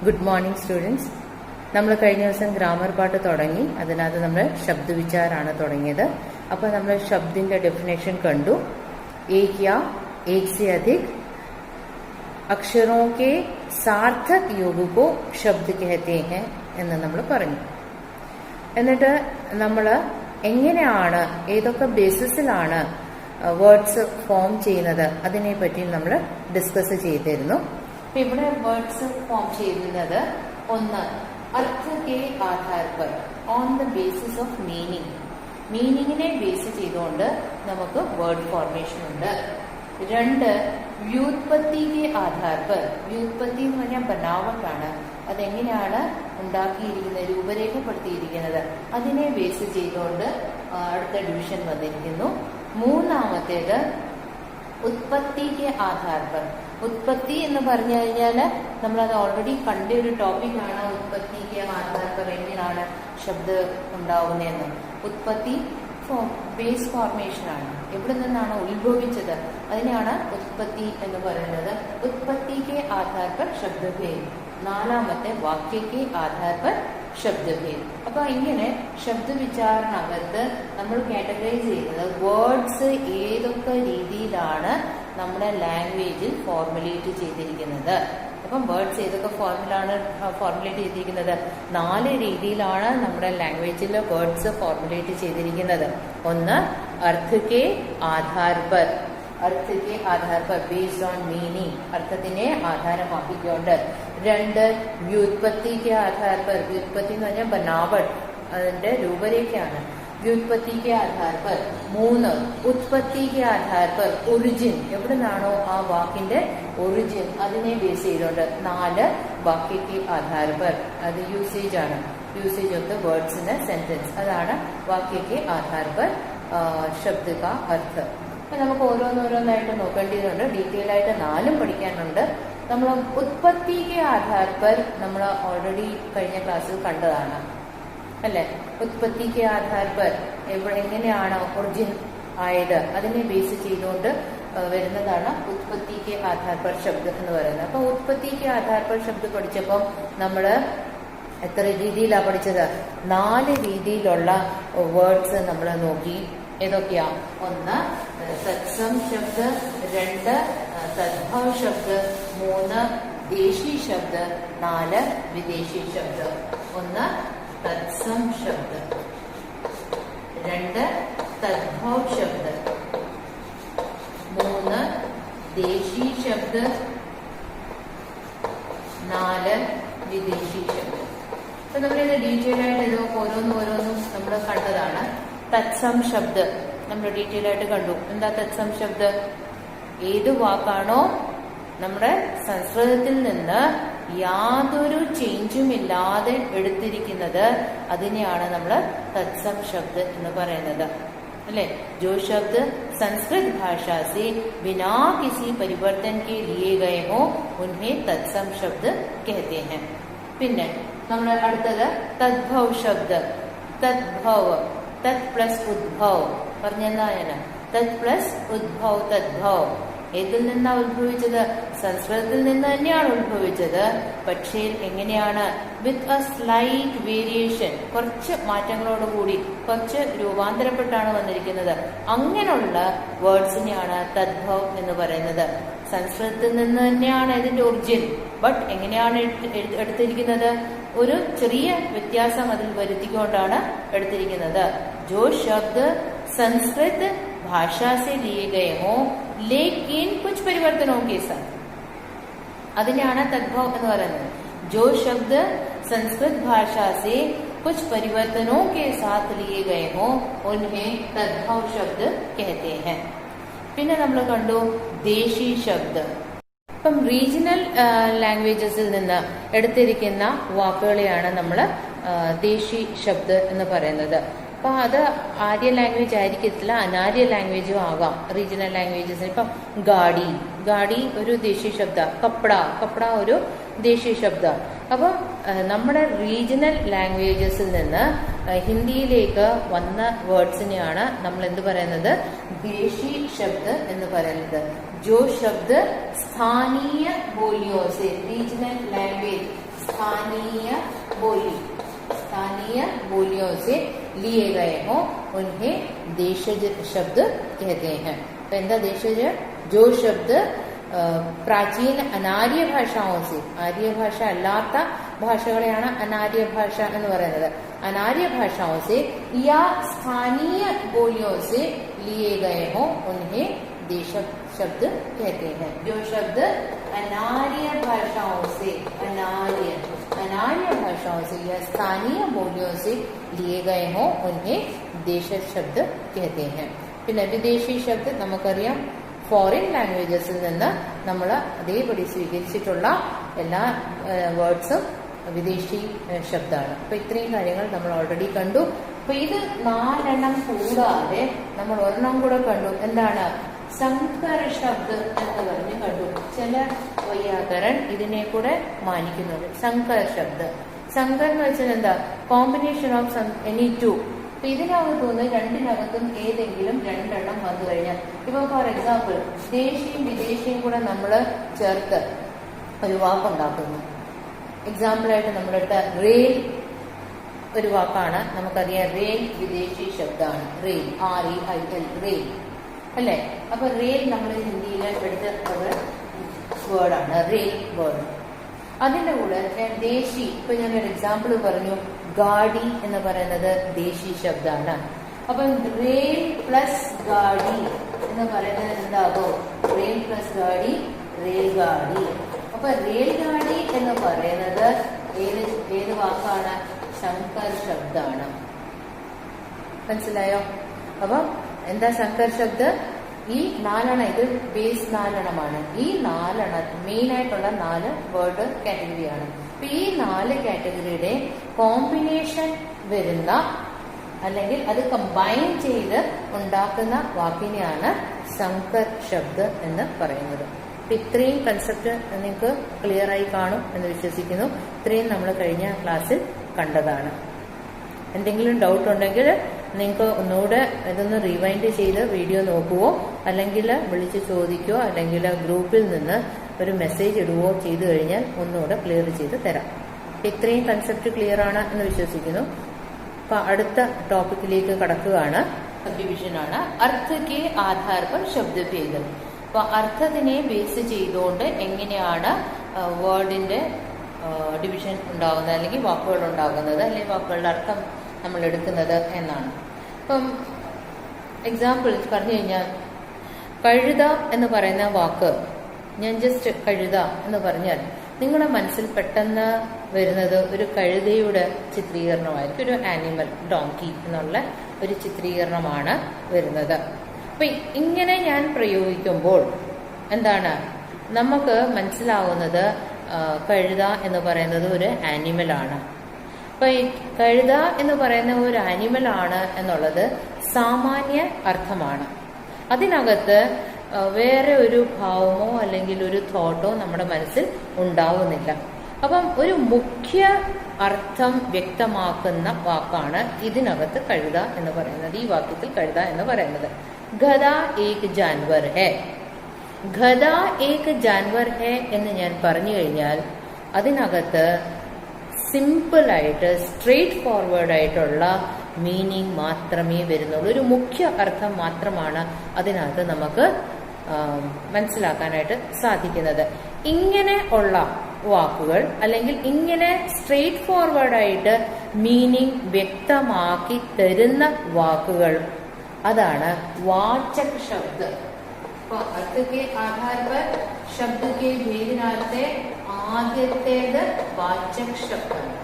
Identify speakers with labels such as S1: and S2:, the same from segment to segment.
S1: Good morning students. നമ്മൾ കഴിഞ്ഞ ദിവസം ഗ്രാമർ പാട്ട് തുടങ്ങി. അതിനകത്ത് നമ്മൾ ശബ്ദവിചാരാണ് തുടങ്ങിയത്. അപ്പോൾ നമ്മൾ ശബ്ദിന്റെ ഡെഫിനേഷൻ കണ്ടു. ഏക് യാ ഏക് സെ അധിക് അക്ഷരോं के सार्थक योग को शब्द कहते हैं എന്ന് നമ്മൾ പറഞ്ഞു. എന്നിട്ട് നമ്മൾ എങ്ങനെയാണ്, ഏതൊക്കെ ബേസിസിലാണ് വേർഡ്സ് ഫോം ചെയ്യുന്നത് അതിനെപ്പറ്റി നമ്മൾ ഡിസ്കസ് ചെയ്തിരുന്നു. അപ്പൊ ഇവിടെ വേർഡ്സ് ഫോം ചെയ്യുന്നത് ഒന്ന് അർത്ഥ കെ ആധാർ പർ, on the basis of meaning. മീനിങ്ങിനെ ബേസ് ചെയ്തുകൊണ്ട് നമുക്ക് വേർഡ് ഫോർമേഷൻ ഉണ്ട്. രണ്ട് വ്യുത്പത്തി കെ ആധാർ പർ, വ്യുത്പത്തി എന്ന് പറഞ്ഞാൽ ബനാവട്ടാണ്, അതെങ്ങനെയാണ് ഉണ്ടാക്കിയിരിക്കുന്നത്, രൂപരേഖപ്പെടുത്തിയിരിക്കുന്നത്, അതിനെ ബേസ് ചെയ്തുകൊണ്ട് അടുത്ത ഡിവിഷൻ വന്നിരിക്കുന്നു. മൂന്നാമത്തേത് ഉത്പത്തി കെ ആധാർ പർ. ഉത്പത്തി എന്ന് പറഞ്ഞു കഴിഞ്ഞാൽ നമ്മളത് ഓൾറെഡി കണ്ട ഒരു ടോപ്പിക്കാണ്. ഉത്പത്തി കെ ആധാർ പർ, എങ്ങനെയാണ് ശബ്ദം ഉണ്ടാവുന്നതെന്ന്. ഉത്പത്തി ബേസ് ഫോർമേഷൻ ആണ്, എവിടെ നിന്നാണ് ഉത്ഭവിച്ചത്, അതിനെയാണ് ഉത്പത്തി എന്ന് പറയുന്നത്. ഉത്പത്തി കെ ആധാർ പർ ശബ്ദഭേദ്. നാലാമത്തെ വാക്യ കെ ആധാർ പർ ശബ്ദഭേദ്. അപ്പൊ ഇങ്ങനെ ശബ്ദവിചാരണകത്ത് നമ്മൾ കാറ്റഗറൈസ് ചെയ്യുന്നത് വേർഡ്സ് ഏതൊക്കെ രീതിയിലാണ് നമ്മുടെ ലാംഗ്വേജിൽ ഫോർമുലേറ്റ് ചെയ്തിരിക്കുന്നത്. അപ്പം വേർഡ്സ് ഏതൊക്കെ ഫോർമുലേറ്റ് ചെയ്തിരിക്കുന്നത്, 4 രീതിയിലാണ് നമ്മുടെ ലാംഗ്വേജിൽ വേർഡ്സ് ഫോർമുലേറ്റ് ചെയ്തിരിക്കുന്നത്. ഒന്ന് അർത്ഥ കെ ആധാർ പർ, അർത്ഥ കെ ആധാർ പർ ബേസ്ഡ് ഓൺ മീനിങ്, അർത്ഥത്തിനെ ആധാരമാക്കിക്കൊണ്ട്. രണ്ട് വ്യുത്പത്തി കെ ആധാർ പർ, വ്യുത്പത്തി എന്ന് പറഞ്ഞാൽ ബനാവട്ട്, അതിന്റെ രൂപരേഖയാണ്. വ്യുത്പത്തി കെ ആധാർ പർ. മൂന്ന് ഉത്പത്തി കെ ആധാർ പർ, ഒറിജിൻ, എവിടെ നിന്നാണോ ആ വാക്കിന്റെ ഒറിജിൻ, അതിനെ ബേസ് ചെയ്തുകൊണ്ട്. 4 വാക്യ കെ ആധാർ പർ, അത് യൂസേജ് ആണ്, usage of the words in A sentence, അതാണ് വാക്യ കെ ആധാർ പർ ശബ്ദ കാ അർത്ഥ. അപ്പൊ നമുക്ക് ഓരോന്നോരോന്നായിട്ട് നോക്കേണ്ടതുണ്ട്. ഡീറ്റെയിൽ ആയിട്ട് 4 പഠിക്കാനുണ്ട്. നമ്മൾ ഉത്പത്തി കെ ആധാർ പർ നമ്മൾ ഓൾറെഡി കഴിഞ്ഞ ക്ലാസ്സിൽ കണ്ടതാണ് അല്ലെ. ഉത്പത്തി കെ ആധാർ പർ എങ്ങനെയാണ് ഒറിജിൻ ആയത്, അതിനെ ബേസ് ചെയ്തുകൊണ്ട് വരുന്നതാണ് ഉത്പത്തി കെ ആധാർ പർ ശബ്ദം എന്ന് പറയുന്നത്. അപ്പൊ ഉത്പത്തി കെ ആധാർ പർ ശബ്ദം പഠിച്ചപ്പോൾ നമ്മള് എത്ര രീതിയിലാണ് പഠിച്ചത്? 4 രീതിയിലുള്ള വേർഡ്സ് നമ്മൾ നോക്കി. ഏതൊക്കെയാ? ഒന്ന് തത്സം ശബ്ദ, 2 തദ്ഭവ ശബ്ദ, 3 ദേശി ശബ്ദ, 4 വിദേശി ശബ്ദ. ഒന്ന് തത്സം ശബ്ദ, 2 തദ്ഭവ ശബ്ദ, 3 ദേശി ശബ്ദ, 4 വിദേശി ശബ്ദ. അപ്പൊ നമ്മളിത് ഡീറ്റെയിൽ ആയിട്ട് ഇത് ഓരോന്നും നമ്മൾ കണ്ടതാണ്. തത്സം ശബ്ദ നമ്മൾ ഡീറ്റെയിൽ ആയിട്ട് കണ്ടു. എന്താ തത്സം ശബ്ദ? ഏത് വാക്കാണോ നമ്മുടെ സംസ്കൃതത്തിൽ നിന്ന് യാതൊരു ചേഞ്ചും ഇല്ലാതെ എടുത്തിരിക്കുന്നത് അതിനെയാണ് നമ്മൾ തത്സം ശബ്ദ എന്ന് പറയുന്നത് അല്ലെ. जो शब्द संस्कृत भाषा से बिना किसी परिवर्तन के लिए गए हो उन्हें तत्सम शब्द कहते हैं. പിന്നെ നമ്മൾ അടുത്തത് തദ്ഭവ ശബ്ദ. തദ്ഭവ, തത് പ്ലസ് ഉദ്ഭവ് പറഞ്ഞെന്താണ്? തത് പ്ലസ് ഉദ്ഭവ്, തദ്ഭവ്. ഏതിൽ നിന്നാണ് ഉത്ഭവിച്ചത്? സംസ്കൃതത്തിൽ നിന്ന് തന്നെയാണ് ഉത്ഭവിച്ചത്. പക്ഷേ എങ്ങനെയാണ്? വിത്ത് എ സ്ലൈറ്റ് വേരിയേഷൻ, കുറച്ച് മാറ്റങ്ങളോടുകൂടി, കുറച്ച് രൂപാന്തരപ്പെട്ടാണ് വന്നിരിക്കുന്നത്. അങ്ങനെയുള്ള വേർഡ്സിനെയാണ് തദ്ഭവ് എന്ന് പറയുന്നത്. സംസ്കൃതത്തിൽ നിന്ന് തന്നെയാണ് ഇതിന്റെ ഒറിജിൻ, ബട്ട് എങ്ങനെയാണ് എടുത്തിരിക്കുന്നത്? ഒരു ചെറിയ വ്യത്യാസം അതിൽ വരുത്തിക്കൊണ്ടാണ് എടുത്തിരിക്കുന്നത്. ജോ ശബ്ദ സംസ്കൃത് ഭാഷാ സെ ലിയെ ഗയെ ഹോ ലേക്കിൻ കുछ പരിവർത്തനോं के साथ, അതിനെയാണ് തദ്ഭവ് എന്ന് പറയുന്നത്. ജോ ശബ്ദ സംസ്കൃത് ഭാഷാ സെ कुछ परिवर्तनों के साथ लिए गए हो उन्हें तद्भव शब्द कहते हैं. പിന്നെ നമ്മൾ കണ്ടു ദേശി ശബ്ദ. ഇപ്പം റീജിയണൽ ലാംഗ്വേജസിൽ നിന്ന് എടുത്തിരിക്കുന്ന വാക്കുകളെയാണ് നമ്മൾ ദേശി ശബ്ദ എന്ന് പറയുന്നത്. അപ്പൊ അത് ആര്യ ലാംഗ്വേജ് ആയിരിക്കത്തില്ല, അനാര്യ ലാംഗ്വേജും ആകാം റീജിയണൽ ലാംഗ്വേജസിന്. ഇപ്പം ഗാഡി, ഗാഡി ഒരു ദേശീയ ശബ്ദ. കപ്പട, കപ്പട ഒരു ദേശീയ ശബ്ദ. അപ്പം നമ്മുടെ റീജിയണൽ ലാംഗ്വേജസിൽ നിന്ന് ഹിന്ദിയിലേക്ക് വന്ന വേർഡ്സിനെയാണ് നമ്മൾ എന്ത് പറയുന്നത്? ദേശി ശബ്ദ എന്ന് പറയുന്നത്. जो शब्द स्थानीय बोलियों से, रीजनल लैंग्वेज स्थानीय बोलियों से लिए गए हों उन्हें देशज शब्द कहते हैं. तो എന്താ देशज? जो शब्द പ്രാചീന അനാര്യ ഭാഷാओं से, ആര്യ ഭാഷ അല്ലാത്ത ഭാഷകളെയാണ് അനാര്യ ഭാഷ എന്ന് പറയുന്നത്. अनार्य भाषाओं से या स्थानीय बोलियों से लिए गए हों उन्हें देशज शब्द कहते हैं. जो शब्द अनार्य भाषाओं से या स्थानीय बोलियों से लिए गए हों उन्हें देशज शब्द कहते हैं. പിന്നെ വിദേശി ശബ്ദ നമുക്കറിയാം, ഫോറിൻ ലാംഗ്വേജസിൽ നിന്ന് നമ്മൾ അതേപടി സ്വീകരിച്ചിട്ടുള്ള എല്ലാ വേർഡ്സും വിദേശി ശബ്ദമാണ്. അപ്പൊ ഇത്രയും കാര്യങ്ങൾ നമ്മൾ ഓൾറെഡി കണ്ടു. അപ്പൊ ഇത് 4 കൂടാതെ നമ്മൾ ഒരെണ്ണം കൂടെ കണ്ടു. എന്താണ്? സങ്കര ശബ്ദ എന്ന് പറഞ്ഞ് കണ്ടു. ചില വൈയാകരൻ ഇതിനെ കൂടെ മാനിക്കുന്നുണ്ട്. സങ്കര ശബ്ദ. സങ്കർ എന്ന് വെച്ചാൽ എന്താ? Combination of any two. അപ്പൊ ഇതിനകത്തുനിന്ന് രണ്ടിനകത്തും ഏതെങ്കിലും 2 വന്നു കഴിഞ്ഞാൽ, ഇപ്പൊ ഫോർ എക്സാമ്പിൾ ദേശിയും വിദേശിയും കൂടെ നമ്മൾ ചേർത്ത് ഒരു വാക്കുണ്ടാക്കുന്നു. എക്സാമ്പിൾ ആയിട്ട് നമ്മളെടുത്ത റെയിൽ ഒരു വാക്കാണ്. നമുക്കറിയാം റെയിൽ വിദേശി ശബ്ദമാണ്. റെയിൽ, REIL, റെയിൽ അല്ലെ? അപ്പൊ റെയിൽ നമ്മൾ ഹിന്ദിയിൽ എടുത്ത ഒരു വേർഡാണ്, റെയിൽ വേർഡ്. അതിന്റെ കൂടെ ദേശി, ഇപ്പൊ ഞാനൊരു എക്സാമ്പിൾ പറഞ്ഞു, ഗാഡി എന്ന് പറയുന്നത് ദേശി ശബ്ദമാണ്. അപ്പൊ റെയിൽ പ്ലസ് ഗാഡി എന്ന് പറയുന്നത് എന്താകും? റെയിൽ പ്ലസ് ഗാഡി, റെയിൽ ഗാഡി. അപ്പൊ റെയിൽ ഗാഡി എന്ന് പറയുന്നത് ഏത് വാക്കാണ്? ശങ്കർ ശബ്ദാണ്. മനസ്സിലായോ? അപ്പൊ എന്താ ശങ്കർ ശബ്ദ? ഈ 4 ഇത് ബേസ് 4 ഈ 4 മെയിൻ ആയിട്ടുള്ള 4 വേർഡ് കാറ്റഗറിയാണ്. അപ്പൊ ഈ 4 കാറ്റഗറിയുടെ കോമ്പിനേഷൻ വരുന്ന അല്ലെങ്കിൽ അത് കമ്പൈൻ ചെയ്ത് ഉണ്ടാക്കുന്ന വാക്കിനെയാണ് ശങ്കർ ശബ്ദ എന്ന് പറയുന്നത്. ഇത്രയും കൺസെപ്റ്റ് നിങ്ങൾക്ക് ക്ലിയർ ആയി കാണും എന്ന് വിശ്വസിക്കുന്നു. ഇത്രയും നമ്മൾ കഴിഞ്ഞ ക്ലാസ്സിൽ കണ്ടതാണ്. എന്തെങ്കിലും ഡൗട്ട് ഉണ്ടെങ്കിൽ നിങ്ങൾക്ക് ഒന്നുകൂടെ ഇതൊന്ന് റിവൈൻഡ് ചെയ്ത് വീഡിയോ നോക്കുവോ അല്ലെങ്കിൽ വിളിച്ച് ചോദിക്കുകയോ അല്ലെങ്കിൽ ഗ്രൂപ്പിൽ നിന്ന് ഒരു മെസ്സേജ് ഇടുകയോ ചെയ്തു കഴിഞ്ഞാൽ ഒന്നുകൂടെ ക്ലിയർ ചെയ്ത് തരാം. ഇത്രയും കൺസെപ്റ്റ് ക്ലിയർ ആണ് എന്ന് വിശ്വസിക്കുന്നു. അപ്പൊ അടുത്ത ടോപ്പിക്കിലേക്ക് കടക്കുകയാണ്. ഡിവിഷനാണ് അർത്ഥ കെ ആധാർ പർ ശബ്ദഭേദം. അപ്പൊ അർത്ഥത്തിനെ ബേസ് ചെയ്തുകൊണ്ട് എങ്ങനെയാണ് വേർഡിന്റെ ഡിവിഷൻ ഉണ്ടാകുന്നത് അല്ലെങ്കിൽ വാക്കുകൾ ഉണ്ടാകുന്നത് അല്ലെങ്കിൽ വാക്കുകളുടെ അർത്ഥം നമ്മൾ എടുക്കുന്നത് എന്നാണ്. അപ്പം എക്സാമ്പിൾ പറഞ്ഞു കഴിഞ്ഞാൽ കഴുത എന്ന് പറയുന്ന വാക്ക്, ഞാൻ ജസ്റ്റ് കഴുത എന്ന് പറഞ്ഞാൽ നിങ്ങളുടെ മനസ്സിൽ പെട്ടെന്ന് വരുന്നത് ഒരു കഴുതയുടെ ചിത്രീകരണമായിരിക്കും. ഒരു ആനിമൽ, ഡോങ്കി എന്നുള്ള ഒരു ചിത്രീകരണമാണ് വരുന്നത്. അപ്പൊ ഇങ്ങനെ ഞാൻ പ്രയോഗിക്കുമ്പോൾ എന്താണ് നമുക്ക് മനസ്സിലാവുന്നത്? കഴുത എന്ന് പറയുന്നത് ഒരു ആനിമലാണ്. അപ്പൊ ഈ കഴുത എന്ന് പറയുന്ന ഒരു ആനിമൽ ആണ് എന്നുള്ളത് സാമാന്യ അർത്ഥമാണ്. അതിനകത്ത് വേറെ ഒരു ഭാവമോ അല്ലെങ്കിൽ ഒരു തോട്ടോ നമ്മുടെ മനസ്സിൽ ഉണ്ടാവുന്നില്ല. അപ്പം ഒരു മുഖ്യ അർത്ഥം വ്യക്തമാക്കുന്ന വാക്കാണ് ഇതിനകത്ത് കഴുത എന്ന് പറയുന്നത്. ഈ വാക്യത്തിൽ കഴുത എന്ന് പറയുന്നത് ഗദ ഏക് ജാൻവർ ഹെ. ഗദ ഏക് ജാൻവർ ഹെ എന്ന് ഞാൻ പറഞ്ഞു കഴിഞ്ഞാൽ അതിനകത്ത് സിമ്പിളായിട്ട് സ്ട്രെയിറ്റ് ഫോർവേഡ് ആയിട്ടുള്ള മീനിങ് മാത്രമേ വരുന്നുള്ളൂ. ഒരു മുഖ്യ അർത്ഥം മാത്രമാണ് അതിനകത്ത് നമുക്ക് മനസ്സിലാക്കാനായിട്ട് സാധിക്കുന്നത്. ഇങ്ങനെ ഉള്ള വാക്കുകൾ അല്ലെങ്കിൽ ഇങ്ങനെ സ്ട്രെയിറ്റ് ഫോർവേഡായിട്ട് മീനിങ് വ്യക്തമാക്കി തരുന്ന വാക്കുകൾ അതാണ് വാചക് ശബ്ദ. അർത്ഥത്തെ ആധാർ പർ ശബ്ദത്തെ ഭേദിനകത്തെ ആദ്യത്തേത് വാചക് ശബ്ദമാണ്.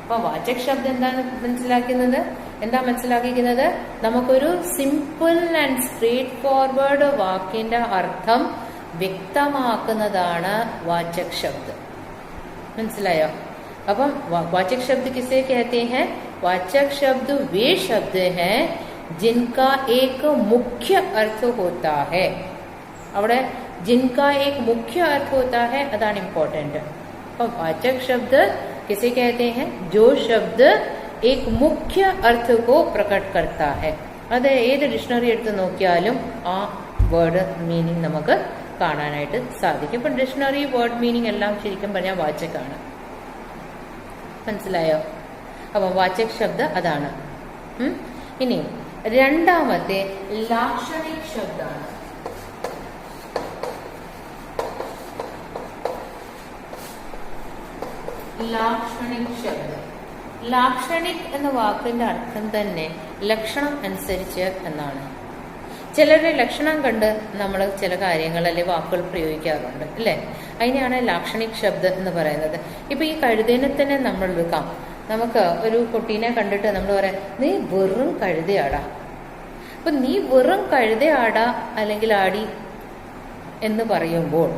S1: അപ്പൊ വാചക് ശബ്ദം എന്താണ് മനസ്സിലാക്കിക്കുന്നത്? നമുക്കൊരു സിമ്പിൾ ആൻഡ് സ്ട്രെയിറ്റ് ഫോർവേഡ് വാക്കിന്റെ അർത്ഥം വ്യക്തമാക്കുന്നതാണ് വാചക് ശബ്ദം. മനസ്സിലായോ? അപ്പം വാചക് ശബ്ദ കിസേ कहते हैं? वाचक शब्द वे शब्द हैं जिनका एक मुख्य अर्थ होता है. അവിടെ जिनका एक मुख्य अर्थ होता है അതാണ് ഇമ്പോർട്ടന്റ്. അപ്പൊ वाचक शब्द किसे कहते हैं? जो शब्द एक मुख्य अर्थ को प्रकट करता है. അത് ഏത് ഡിക്ഷണറി എടുത്ത് നോക്കിയാലും ആ വേർഡ് മീനിങ് നമുക്ക് കാണാനായിട്ട് സാധിക്കും. ഇപ്പൊ ഡിക്ഷണറി വേർഡ് മീനിങ് എല്ലാം ശരിക്കും പറഞ്ഞാൽ വാചകാണ്. മനസ്സിലായോ? അപ്പം വാചക് ശബ്ദ അതാണ്. ഇനി രണ്ടാമത്തെ ലാക്ഷണിക് ശബ്ദാണ്. ലാക്ഷണിക് ശബ്ദം. ലാക്ഷണിക് എന്ന വാക്കിന്റെ അർത്ഥം തന്നെ ലക്ഷണം അനുസരിച്ച് എന്നാണ്. ചിലരുടെ ലക്ഷണം കണ്ട് നമ്മൾ ചില കാര്യങ്ങൾ അല്ലെ വാക്കുകൾ പ്രയോഗിക്കാറുണ്ട് അല്ലെ. അതിനെയാണ് ലാക്ഷണിക് ശബ്ദം എന്ന് പറയുന്നത്. ഇപ്പൊ ഈ കഴുതേനെ തന്നെ നമ്മൾ എടുക്കാം. നമുക്ക് ഒരു കുട്ടീനെ കണ്ടിട്ട് നമ്മൾ പറയാം, നീ വെറും കഴുതയാടാ. അപ്പൊ നീ വെറും കഴുതയാടാ അല്ലെങ്കിൽ ആടി എന്ന് പറയുമ്പോൾ,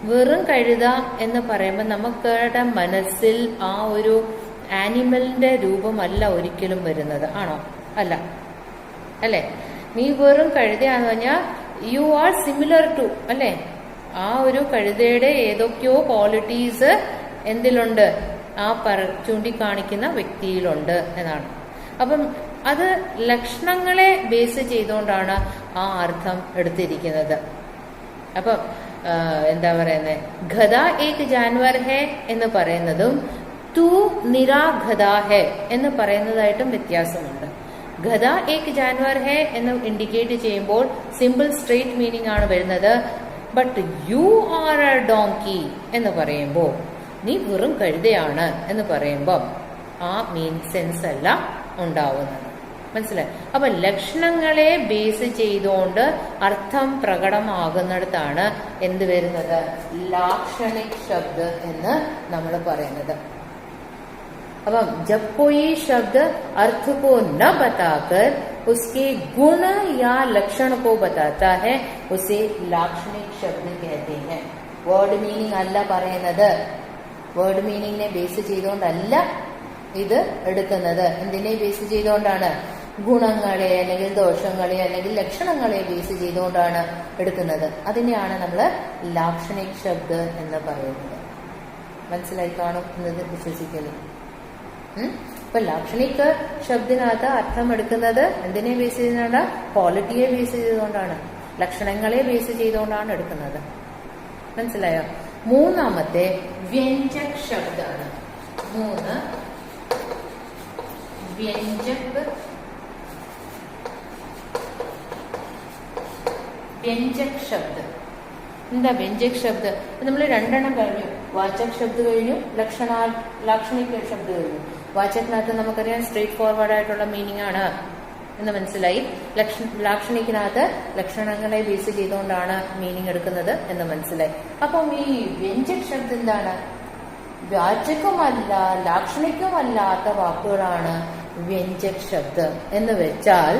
S1: വെറും കഴുത എന്ന് പറയുമ്പോൾ നമുക്കുടെ മനസ്സിൽ ആ ഒരു ആനിമലിന്റെ രൂപമല്ല ഒരിക്കലും വരുന്നത്. ആണോ? അല്ല അല്ലെ. നീ വെറും കഴുതയാന്ന് പറഞ്ഞാൽ യു ആർ സിമിലർ ടു അല്ലെ. ആ ഒരു കഴുതയുടെ ഏതൊക്കെയോ ക്വാളിറ്റീസ് എന്തിലുണ്ട്? ആ ചൂണ്ടിക്കാണിക്കുന്ന വ്യക്തിയിലുണ്ട് എന്നാണ്. അപ്പം അത് ലക്ഷണങ്ങളെ ബേസ് ചെയ്തുകൊണ്ടാണ് ആ അർത്ഥം എടുത്തിരിക്കുന്നത്. അപ്പം എന്താ പറയുന്നത്, ഗദ ഏക് ജാൻവർ ഹെ എന്ന് പറയുന്നതും തു നിരാഗദ ഹെ എന്ന് പറയുന്നതായിട്ടും വ്യത്യാസമുണ്ട്. ഗദ ഏക് ജാൻവർ ഹെ എന്ന് ഇൻഡിക്കേറ്റ് ചെയ്യുമ്പോൾ സിമ്പിൾ സ്ട്രെയിറ്റ് മീനിങ് ആണ് വരുന്നത്. But you are A donkey എന്ന് പറയുമ്പോൾ, നീ വെറും കഴുതയാണ് എന്ന് പറയുമ്പോൾ ആ സെൻസ് അല്ല ഉണ്ടാവുന്നത്. മനസ്സിലായി? അപ്പൊ ലക്ഷണങ്ങളെ ബേസ് ചെയ്തുകൊണ്ട് അർത്ഥം പ്രകടമാകുന്നിടത്താണ് എന്ത് വരുന്നത്? ലാക്ഷണിക് ശബ്ദ എന്ന് നമ്മൾ പറയുന്നത്. അപ്പം ജബ് കോയി ശബ്ദ अर्थ को न बताकर उसके गुण या लक्षण को बताता है उसे लाक्षणिक शब्द कहते हैं. വേർഡ് മീനിങ് അല്ല പറയുന്നത്. വേർഡ് മീനിങ്ങിനെ ബേസ് ചെയ്തുകൊണ്ടല്ല ഇത് എടുക്കുന്നത്. എന്തിനെ ബേസ് ചെയ്തുകൊണ്ടാണ്? ഗുണങ്ങളെ അല്ലെങ്കിൽ ദോഷങ്ങളെ അല്ലെങ്കിൽ ലക്ഷണങ്ങളെ ബേസ് ചെയ്തുകൊണ്ടാണ് എടുക്കുന്നത്. അതിനെയാണ് നമ്മൾ ലാക്ഷണിക് ശബ്ദ എന്ന് പറയുന്നത്. മനസ്സിലായി കാണും എന്നത് വിശ്വസിക്കുന്നു. ഇപ്പൊ ലാക്ഷണിക് ശബ്ദത്തിനകത്ത് അർത്ഥം എടുക്കുന്നത് എന്തിനെ ബേസ് ചെയ്തുകൊണ്ടാണ്? ക്വാളിറ്റിയെ ബേസ് ചെയ്തുകൊണ്ടാണ്, ലക്ഷണങ്ങളെ ബേസ് ചെയ്തുകൊണ്ടാണ് എടുക്കുന്നത്. മനസ്സിലായോ? മൂന്നാമത്തെ വ്യഞ്ജക് ശബ്ദാണ്. 3 വ്യഞ്ജക് ശബ്ദ. എന്താ വ്യഞ്ജക് ശബ്ദ? നമ്മൾ രണ്ടെണ്ണം കഴിഞ്ഞു. വാചക് ശബ്ദ കഴിഞ്ഞു, ലാക്ഷണിക് ശബ്ദ കഴിഞ്ഞു. വാചകിനകത്ത് നമുക്കറിയാം സ്ട്രേറ്റ് ഫോർവേഡ് ആയിട്ടുള്ള മീനിങ് ആണ് എന്ന് മനസ്സിലായി. ലാക്ഷണിക്കിനകത്ത് ലക്ഷണങ്ങളെ ബേസ് ചെയ്തുകൊണ്ടാണ് മീനിങ് എടുക്കുന്നത് എന്ന് മനസ്സിലായി. അപ്പം ഈ വ്യഞ്ജക് ശബ്ദം എന്താണ്? വാചകമല്ല ലാക്ഷണികമല്ലാത്ത വാക്കുകളാണ് വ്യഞ്ജക് ശബ്ദം എന്ന് വെച്ചാൽ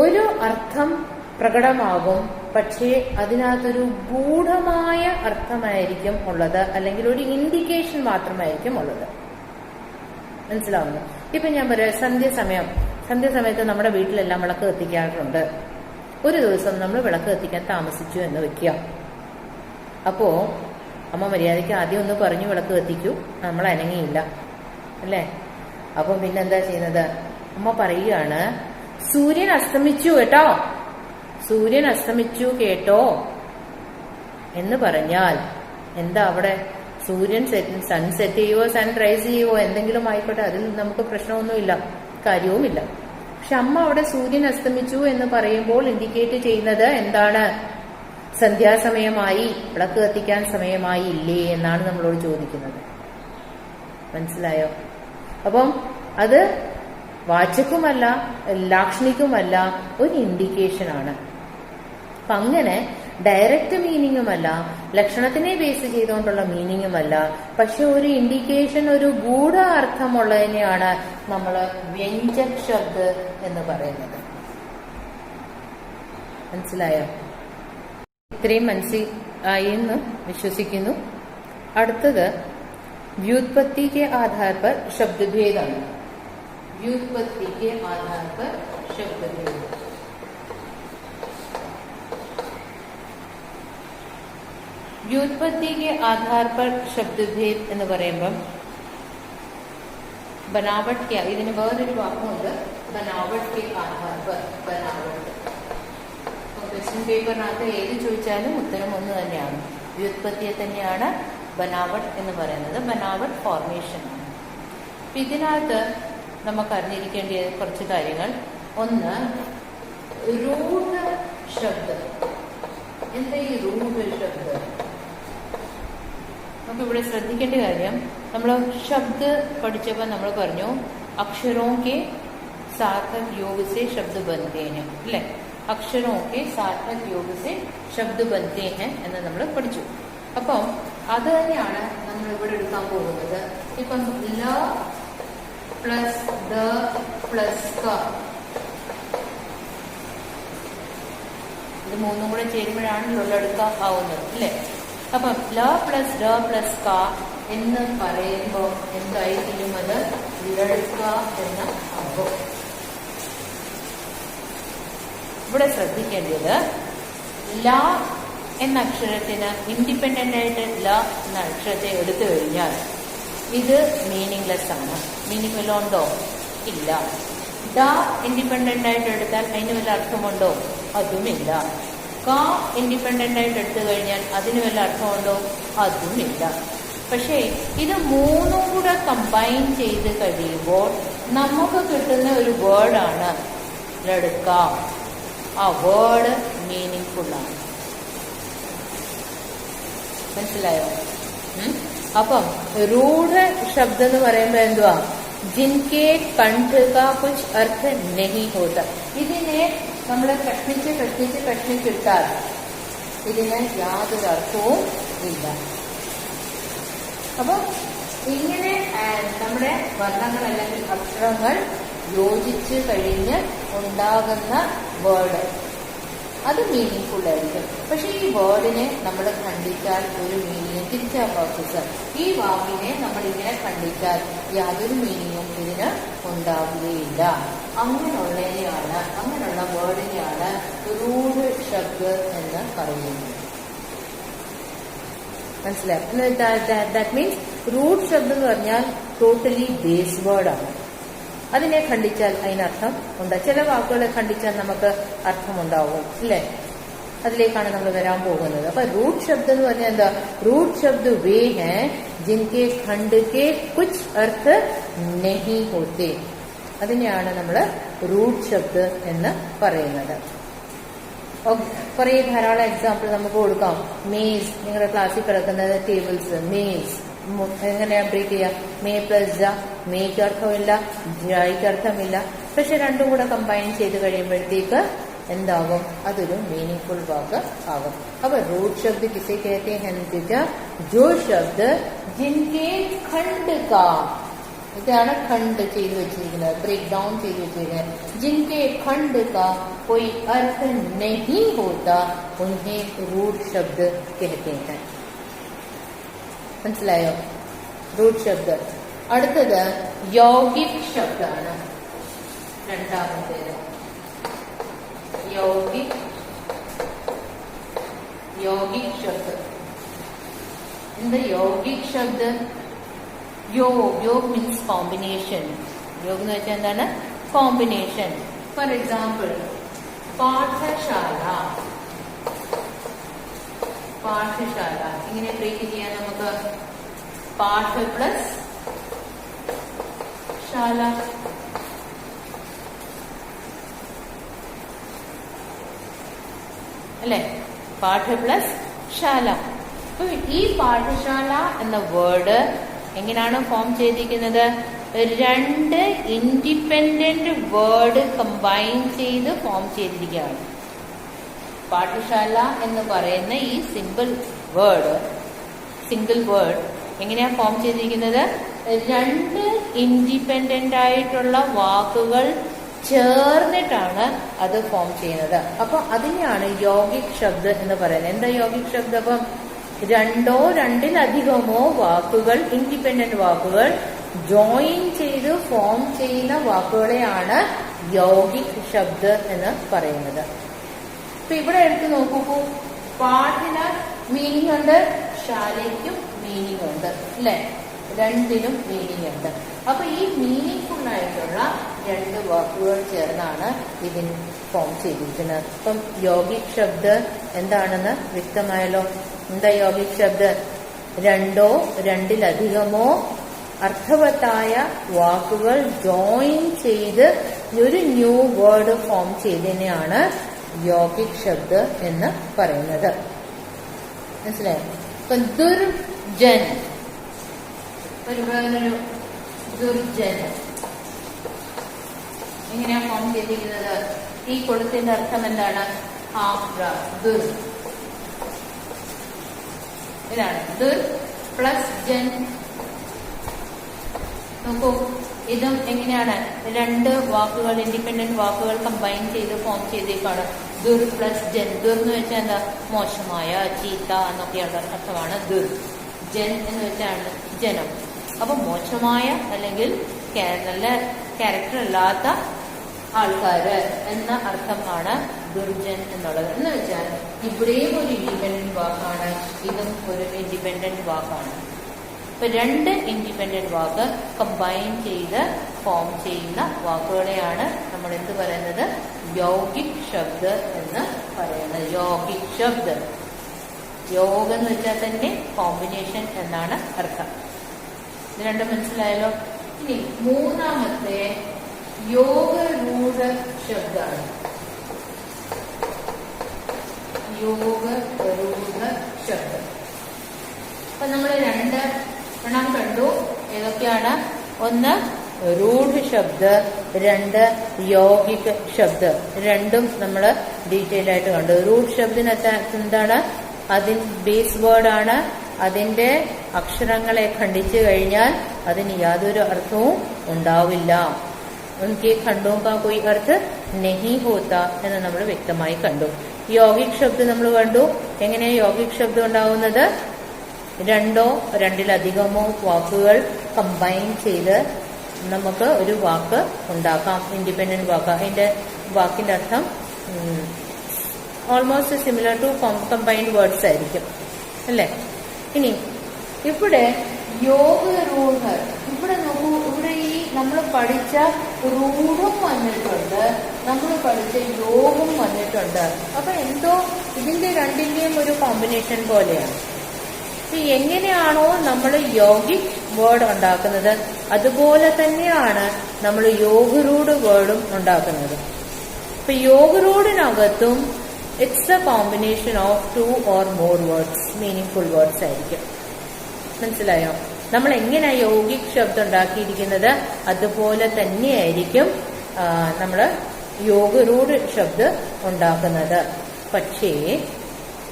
S1: ഒരു അർത്ഥം പ്രകടമാകും, പക്ഷേ അതിനകത്തൊരു ഗൂഢമായ അർത്ഥമായിരിക്കും ഉള്ളത്, അല്ലെങ്കിൽ ഒരു ഇൻഡിക്കേഷൻ മാത്രമായിരിക്കും ഉള്ളത്. മനസ്സിലാവുന്നു? ഇപ്പൊ ഞാൻ പറയാം, സന്ധ്യാസമയത്ത് നമ്മുടെ വീട്ടിലെല്ലാം വിളക്ക് കത്തിക്കാറുണ്ട്. ഒരു ദിവസം നമ്മൾ വിളക്ക് കത്തിക്കാൻ താമസിച്ചു എന്ന് വെക്കുക. അപ്പോ അമ്മ മര്യാദയ്ക്ക് ആദ്യം ഒന്ന് പറഞ്ഞു വിളക്ക് കത്തിക്കൂ, നമ്മൾ അനങ്ങിയില്ല അല്ലേ. അപ്പം പിന്നെന്താ ചെയ്യുന്നത്? അമ്മ പറയുകയാണ്, സൂര്യൻ അസ്തമിച്ചു കേട്ടോ, സൂര്യൻ അസ്തമിച്ചു കേട്ടോ എന്ന് പറഞ്ഞാൽ എന്താ അവിടെ? സൂര്യൻ സൺസെറ്റ് ചെയ്യുവോ സൺറൈസ് ചെയ്യുവോ എന്തെങ്കിലും ആയിക്കോട്ടെ, അതിൽ നമുക്ക് പ്രശ്നമൊന്നുമില്ല, കാര്യവുമില്ല. പക്ഷെ അമ്മ അവിടെ സൂര്യൻ അസ്തമിച്ചു എന്ന് പറയുമ്പോൾ ഇൻഡിക്കേറ്റ് ചെയ്യുന്നത് എന്താണ്? സന്ധ്യാസമയമായി, വിളക്ക് കത്തിക്കാൻ സമയമായി ഇല്ലേ എന്നാണ് നമ്മളോട് ചോദിക്കുന്നത്. മനസ്സിലായോ? അപ്പം അത് വാചകവുമല്ല ലാക്ഷണികവുമല്ല, ഒരു ഇൻഡിക്കേഷൻ ആണ്. അപ്പൊ അങ്ങനെ ഡയറക്റ്റ് മീനിങ്ങുമല്ല, ലക്ഷണത്തിനെ ബേസ് ചെയ്തുകൊണ്ടുള്ള മീനിങ്ങുമല്ല, പക്ഷെ ഒരു ഇൻഡിക്കേഷൻ, ഒരു ഗൂഢ അർത്ഥമുള്ളതിനെയാണ് നമ്മൾ വ്യഞ്ജക് ശബ്ദ എന്ന് പറയുന്നത്. മനസ്സിലായോ? ഇത്രയും മനസ്സിലായി എന്ന് വിശ്വസിക്കുന്നു. അടുത്തത് വ്യുത്പത്തി के आधार पर शब्दभेदाണ്. व्युत्पत्ति के आधार पर शब्दभेद. व्युत्पत्ति के आधार पर शब्दभेद എന്ന് പറയുമ്പോൾ ബനാവട്ട് क्या, ഇതിന് വേറൊരു വാക്കുണ്ട്, ബനാവട്ട് के आधार पर. ബനാവട്ട് ക്വസ്റ്റ്യൻ പേപ്പറിനകത്ത് ഏത് ചോദിച്ചാലും ഉത്തരം ഒന്ന് തന്നെയാണ്, വ്യുത്പത്തിയെ തന്നെയാണ് ബനാവട്ട് എന്ന് പറയുന്നത് ബനാവട്ട് ഫോർമേഷൻ ആണ്. ഇതിനകത്ത് നമുക്ക് അറിഞ്ഞിരിക്കേണ്ട കുറച്ച് കാര്യങ്ങൾ. ഒന്ന്, റൂട്ട് ശബ്ദം. എന്താ ഈ റൂട്ട് ശബ്ദം? നമുക്കിവിടെ ശ്രദ്ധിക്കേണ്ട കാര്യം, നമ്മൾ ശബ്ദ പഠിച്ചപ്പോൾ നമ്മൾ പറഞ്ഞു അക്ഷരോं के सार्थक योग से शब्द बनते हैं അല്ലെ? അക്ഷരോं के सार्थक योग से शब्द बनते हैं എന്ന് നമ്മൾ പഠിച്ചു. അപ്പം അത് തന്നെയാണ് നമ്മൾ ഇവിടെ എടുക്കാൻ പോകുന്നത്. ഇപ്പം ല പ്ലസ് ദ പ്ലസ് ക, ഇത് മൂന്നും കൂടെ ചേരുമ്പോഴാണ് ലൊല്ലെടുക്കാൻ ആവുന്നത് അല്ലെ? അപ്പം ല പ്ലസ് ഡ പ്ലസ് ക എന്ന് പറയുമ്പോൾ എന്തായിരിക്കും? അത് ലടുക്ക എന്ന ആകും. ഇവിടെ ശ്രദ്ധിക്കേണ്ടത്, ല എന്ന അക്ഷരത്തിന് ഇൻഡിപെൻഡന്റ് ആയിട്ട് ല എന്ന അക്ഷരത്തെ എടുത്തു കഴിഞ്ഞാൽ ഇത് മീനിങ്ലെസ് ആണ്. മീനിങ് വല്ലതും ഉണ്ടോ? ഇല്ല. ഡ ഇൻഡിപെൻഡന്റ് ആയിട്ട് എടുത്താൽ അതിന് വല്ല അർത്ഥമുണ്ടോ? അതുമില്ല. ക ഇൻഡിപെൻഡന്റ് ആയിട്ട് എടുത്തു കഴിഞ്ഞാൽ അതിന് വല്ല അർത്ഥമുണ്ടോ? അതുമില്ല. പക്ഷേ ഇത് മൂന്നും കൂടെ കമ്പൈൻ ചെയ്ത് കഴിയുമ്പോൾ നമുക്ക് കിട്ടുന്ന ഒരു വേർഡാണ് ലടുക്ക. ആ വേർഡ് മീനിങ് ഫുള്ളാണ്. മനസ്സിലായോ? അപ്പം റൂഢ ശബ്ദം എന്ന് പറയുമ്പോൾ എന്തുവാ? ജിൻകെ കണ്ഠ കാ കുച്ച് അർത്ഥ നഹി ഹോത. ഇതിനെ നമ്മൾ കഷ്ണിച്ചിട്ടാൽ ഇതിന് യാതൊരു അർത്ഥവും ഇല്ല. അപ്പൊ ഇങ്ങനെ നമ്മുടെ വർണ്ണങ്ങൾ അല്ലെങ്കിൽ അക്ഷരങ്ങൾ യോജിച്ച് കഴിഞ്ഞ് ഉണ്ടാകുന്ന വേർഡ് അത് മീനിങ് ഫുൾ ആയിരിക്കും. പക്ഷെ ഈ വേർഡിനെ നമ്മൾ ഖണ്ഡിച്ചാൽ ഒരു മീനിങ് തിരിച്ചാ പ്രോസസ്. ഈ വാക്കിനെ നമ്മളിങ്ങനെ ഖണ്ഡിച്ചാൽ യാതൊരു മീനിങ്ങും ഇതിന് ഉണ്ടാവുകയില്ല. അങ്ങനെയുള്ള വേർഡിനെയാണ് റൂഢ ശബ്ദം എന്ന് പറയുന്നത്. മനസ്സിലായി? ദാറ്റ് മീൻസ് റൂട്ട് ശബ്ദം എന്ന് പറഞ്ഞാൽ ടോട്ടലി ബേസ് വേർഡാണ്. അതിനെ ഖണ്ഡിച്ചാൽ അതിനർത്ഥം ഉണ്ട്. ചില വാക്കുകളെ ഖണ്ഡിച്ചാൽ നമുക്ക് അർത്ഥമുണ്ടാവും അല്ലേ? അതിലേക്കാണ് നമ്മൾ വരാൻ പോകുന്നത്. അപ്പൊ റൂട്ട് ശബ്ദം എന്ന് പറഞ്ഞാൽ എന്താ? റൂട്ട് ശബ്ദ വേ ഹേ ജിൻകെ ഖണ്ഡ് കെ കുച്ച് അർത്ഥ നഹി ഹോത്തെ. അതിനെയാണ് നമ്മൾ റൂട്ട് ശബ്ദം എന്ന് പറയുന്നത്. കുറെ ധാരാളം എക്സാമ്പിൾ നമുക്ക് കൊടുക്കാം. മേസ്, നിങ്ങളുടെ ക്ലാസ്സിൽ കിടക്കുന്നത് ടേബിൾസ്. മേസ് എങ്ങനെയാ ബ്രേക്ക് ചെയ്യാം? മേ പ്ലസ് ജ, മേക്ക് അർത്ഥമില്ല, ജയ്ക്ക് അർത്ഥമില്ല. പക്ഷെ രണ്ടും കൂടെ കമ്പൈൻ ചെയ്ത് കഴിയുമ്പോഴത്തേക്ക് എന്താകും? അതൊരു മീനിങ് ഫുൾ വാക്ക് ആകും. അപ്പൊ റൂട്ട് ശബ്ദ കിസെ कहते हैं जो शब्द जिनके खंड का, ഇതാണ് ഖണ്ഡ് ചെയ്ത് വെച്ചിരിക്കുന്നത്, ബ്രേക്ക് ഡൗൺ ചെയ്ത് വെച്ചിരിക്കുന്നത്. ജിൻകെ ഖണ്ഡ് കാ कोई अर्थ नहीं होता उन्हें रूट शब्द कहते हैं. മനസ്സിലായോ? റൂട്ട് ശബ്ദം. അടുത്തത് യൗഗിക് ശബ്ദമാണ്. രണ്ടാമത്തേത് യൗഗിക് ശബ്ദം. എന്താ യൗഗിക് ശബ്ദം? योग मीन्स कॉम्बिनेशन. योग എന്ന് വെച്ചാൽ എന്താണ്? കോമ്പിനേഷൻ. ഫോർ എക്സാമ്പിൾ, പാഠശാല. ഇങ്ങനെ ബ്രേക്ക് ചെയ്യാൻ നമുക്ക് പാഠ പ്ലസ് ശാല. അല്ലെ? പാഠ പ്ലസ് ശാല. ഈ പാഠശാല എന്ന വേർഡ് എങ്ങനെയാണ് ഫോം ചെയ്തിരിക്കുന്നത്? രണ്ട് ഇൻഡിപെൻഡന്റ് വേർഡ് കമ്പൈൻ ചെയ്ത് ഫോം ചെയ്തിരിക്കുകയാണ്. പാഠശാല എന്ന് പറയുന്ന ഈ സിംഗിൾ വേർഡ് എങ്ങനെയാ ഫോം ചെയ്തിരിക്കുന്നത്? രണ്ട് ഇൻഡിപെൻഡന്റ് ആയിട്ടുള്ള വാക്കുകൾ ചേർന്നിട്ടാണ് അത് ഫോം ചെയ്യുന്നത്. അപ്പൊ അതിനെയാണ് യൗഗിക് ശബ്ദം എന്ന് പറയുന്നത്. എന്താ യൗഗിക് ശബ്ദം? അപ്പം രണ്ടോ രണ്ടിലധികമോ വാക്കുകൾ, ഇൻഡിപെൻഡന്റ് വാക്കുകൾ ജോയിൻ ചെയ്ത് ഫോം ചെയ്യുന്ന വാക്കുകളെയാണ് യൗഗിക് ശബ്ദം എന്ന് പറയുന്നത്. ഇപ്പൊ ഇവിടെ എടുത്ത് നോക്കൂ, പാഠിന് മീനിങ് ഉണ്ട്, ശാലയ്ക്കും മീനിങ് ഉണ്ട് അല്ലെ? രണ്ടിനും മീനിങ് ഉണ്ട്. അപ്പൊ ഈ മീനിങ് ഫുൾ ആയിട്ടുള്ള രണ്ട് വാക്കുകൾ ചേർന്നാണ് ഇതിന് ഫോം ചെയ്തിരിക്കുന്നത്. അപ്പം യൗഗിക് ശബ്ദം എന്താണെന്ന് വ്യക്തമായല്ലോ. എന്താ യൗഗിക് ശബ്ദം? രണ്ടോ രണ്ടിലധികമോ അർത്ഥവത്തായ വാക്കുകൾ ജോയിൻ ചെയ്ത് ഒരു ന്യൂ വേർഡ് ഫോം ചെയ്തതിനെയാണ് യൗഗിക് ശബ്ദ് എന്ന് പറയുന്നത്. മനസ്സിലായോ? ഇപ്പൊ ദുർജൻ, ഒരു വേറൊരു ദുർജൻ എങ്ങനെയാ ഫോം ചെയ്തിരിക്കുന്നത്? ഈ കൊടുത്തിന്റെ അർത്ഥം എന്താണ്? ദുർ, ഇതാണ് ദുർ പ്ലസ് ജൻ. നോക്കൂ, ഇതും എങ്ങനെയാണ്? രണ്ട് വാക്കുകൾ, ഇൻഡിപെൻഡന്റ് വാക്കുകൾ കമ്പൈൻ ചെയ്ത് ഫോം ചെയ്തേക്കാണ്. ദുർ പ്ലസ് ജൻ. ദുർ എന്ന് വെച്ചാൽ എന്താ? മോശമായ, ചീത്ത എന്നൊക്കെയുള്ള അർത്ഥമാണ് ദുർ. ജൻ എന്ന് വെച്ചാണ് ജനം. അപ്പൊ മോശമായ അല്ലെങ്കിൽ നല്ല ക്യാരക്ടർ അല്ലാത്ത ആൾക്കാര് എന്ന അർത്ഥമാണ് ദുർജൻ എന്നുള്ളത്. എന്ന് വെച്ചാൽ ഇവിടെയും ഒരു ഇൻഡിപെൻഡന്റ് വാക്കാണ്, ഇതും ഒരു ഇൻഡിപെൻഡന്റ് വാക്കാണ്. ഇപ്പൊ രണ്ട് ഇൻഡിപെൻഡന്റ് വാക്ക് കമ്പൈൻ ചെയ്ത് ഫോം ചെയ്യുന്ന വാക്കുകളെയാണ് നമ്മൾ എന്ത് പറയുന്നത്? യൗഗിക് ശബ്ദ് എന്ന് പറയുന്നത്. യൗഗിക് ശബ്ദ്, യോഗ എന്ന് വെച്ചാൽ തന്നെ കോമ്പിനേഷൻ എന്നാണ് അർത്ഥം. ഇത് രണ്ടും മനസ്സിലായല്ലോ. ഇനി മൂന്നാമത്തെ യോഗരൂഢ ശബ്ദാണ്. യോഗരൂഢ ശബ്ദം. അപ്പൊ നമ്മൾ രണ്ട് എണ്ണം കണ്ടു. ഏതൊക്കെയാണ്? ഒന്ന് റൂഢ് ശബ്ദ്, രണ്ട് യൗഗിക് ശബ്ദ്. രണ്ടും നമ്മൾ ഡീറ്റെയിൽ ആയിട്ട് കണ്ടു. റൂഢ് ശബ്ദിനകത്ത് എന്താണ്? അതിന് ബേസ് വേർഡാണ്. അതിന്റെ അക്ഷരങ്ങളെ ഖണ്ഡിച്ചു കഴിഞ്ഞാൽ അതിന് യാതൊരു അർത്ഥവും ഉണ്ടാവില്ല. ഉनके खंडों का कोई अर्थ नहीं होता എന്ന് നമ്മൾ വ്യക്തമായി കണ്ടു. യൗഗിക് ശബ്ദം നമ്മൾ കണ്ടു. എങ്ങനെയാ യൗഗിക് ശബ്ദം ഉണ്ടാവുന്നത്? രണ്ടോ രണ്ടിലധികമോ വാക്കുകൾ കമ്പൈൻ ചെയ്ത് നമുക്ക് ഒരു വാക്ക് ഉണ്ടാക്കാം. ഇൻഡിപെൻഡന്റ് വാക്ക്. അതിന്റെ വാക്കിന്റെ അർത്ഥം almost similar to combined words ആയിരിക്കും, അല്ലേ? ഇനി ഇവിടെ യോഗരൂഢ, ഇവിടെ നോക്കൂ, ഇവിടെ ഈ നമ്മൾ പഠിച്ച റൂഢും വന്നിട്ടുണ്ട്, നമ്മൾ പഠിച്ച യോഗം വന്നിട്ടുണ്ട്. അപ്പൊ എന്തോ ഇതിന്റെ രണ്ടിന്റെയും ഒരു കോമ്പിനേഷൻ പോലെയാണ്. എങ്ങനെയാണോ നമ്മൾ യൗഗിക് വേർഡ് ഉണ്ടാക്കുന്നത് അതുപോലെ തന്നെയാണ് നമ്മൾ യോഗരൂഢ വേർഡും ഉണ്ടാക്കുന്നത്. ഇപ്പൊ യോഗരൂഢിനകത്തും it's a combination of 2 or more words, meaningful words ആയിരിക്കും. മനസ്സിലായോ? നമ്മൾ എങ്ങനെയാ യൗഗിക് ശബ്ദം ഉണ്ടാക്കിയിരിക്കുന്നത് അതുപോലെ തന്നെയായിരിക്കും നമ്മൾ യോഗരൂഢ ശബ്ദം ഉണ്ടാക്കുന്നത്. പക്ഷേ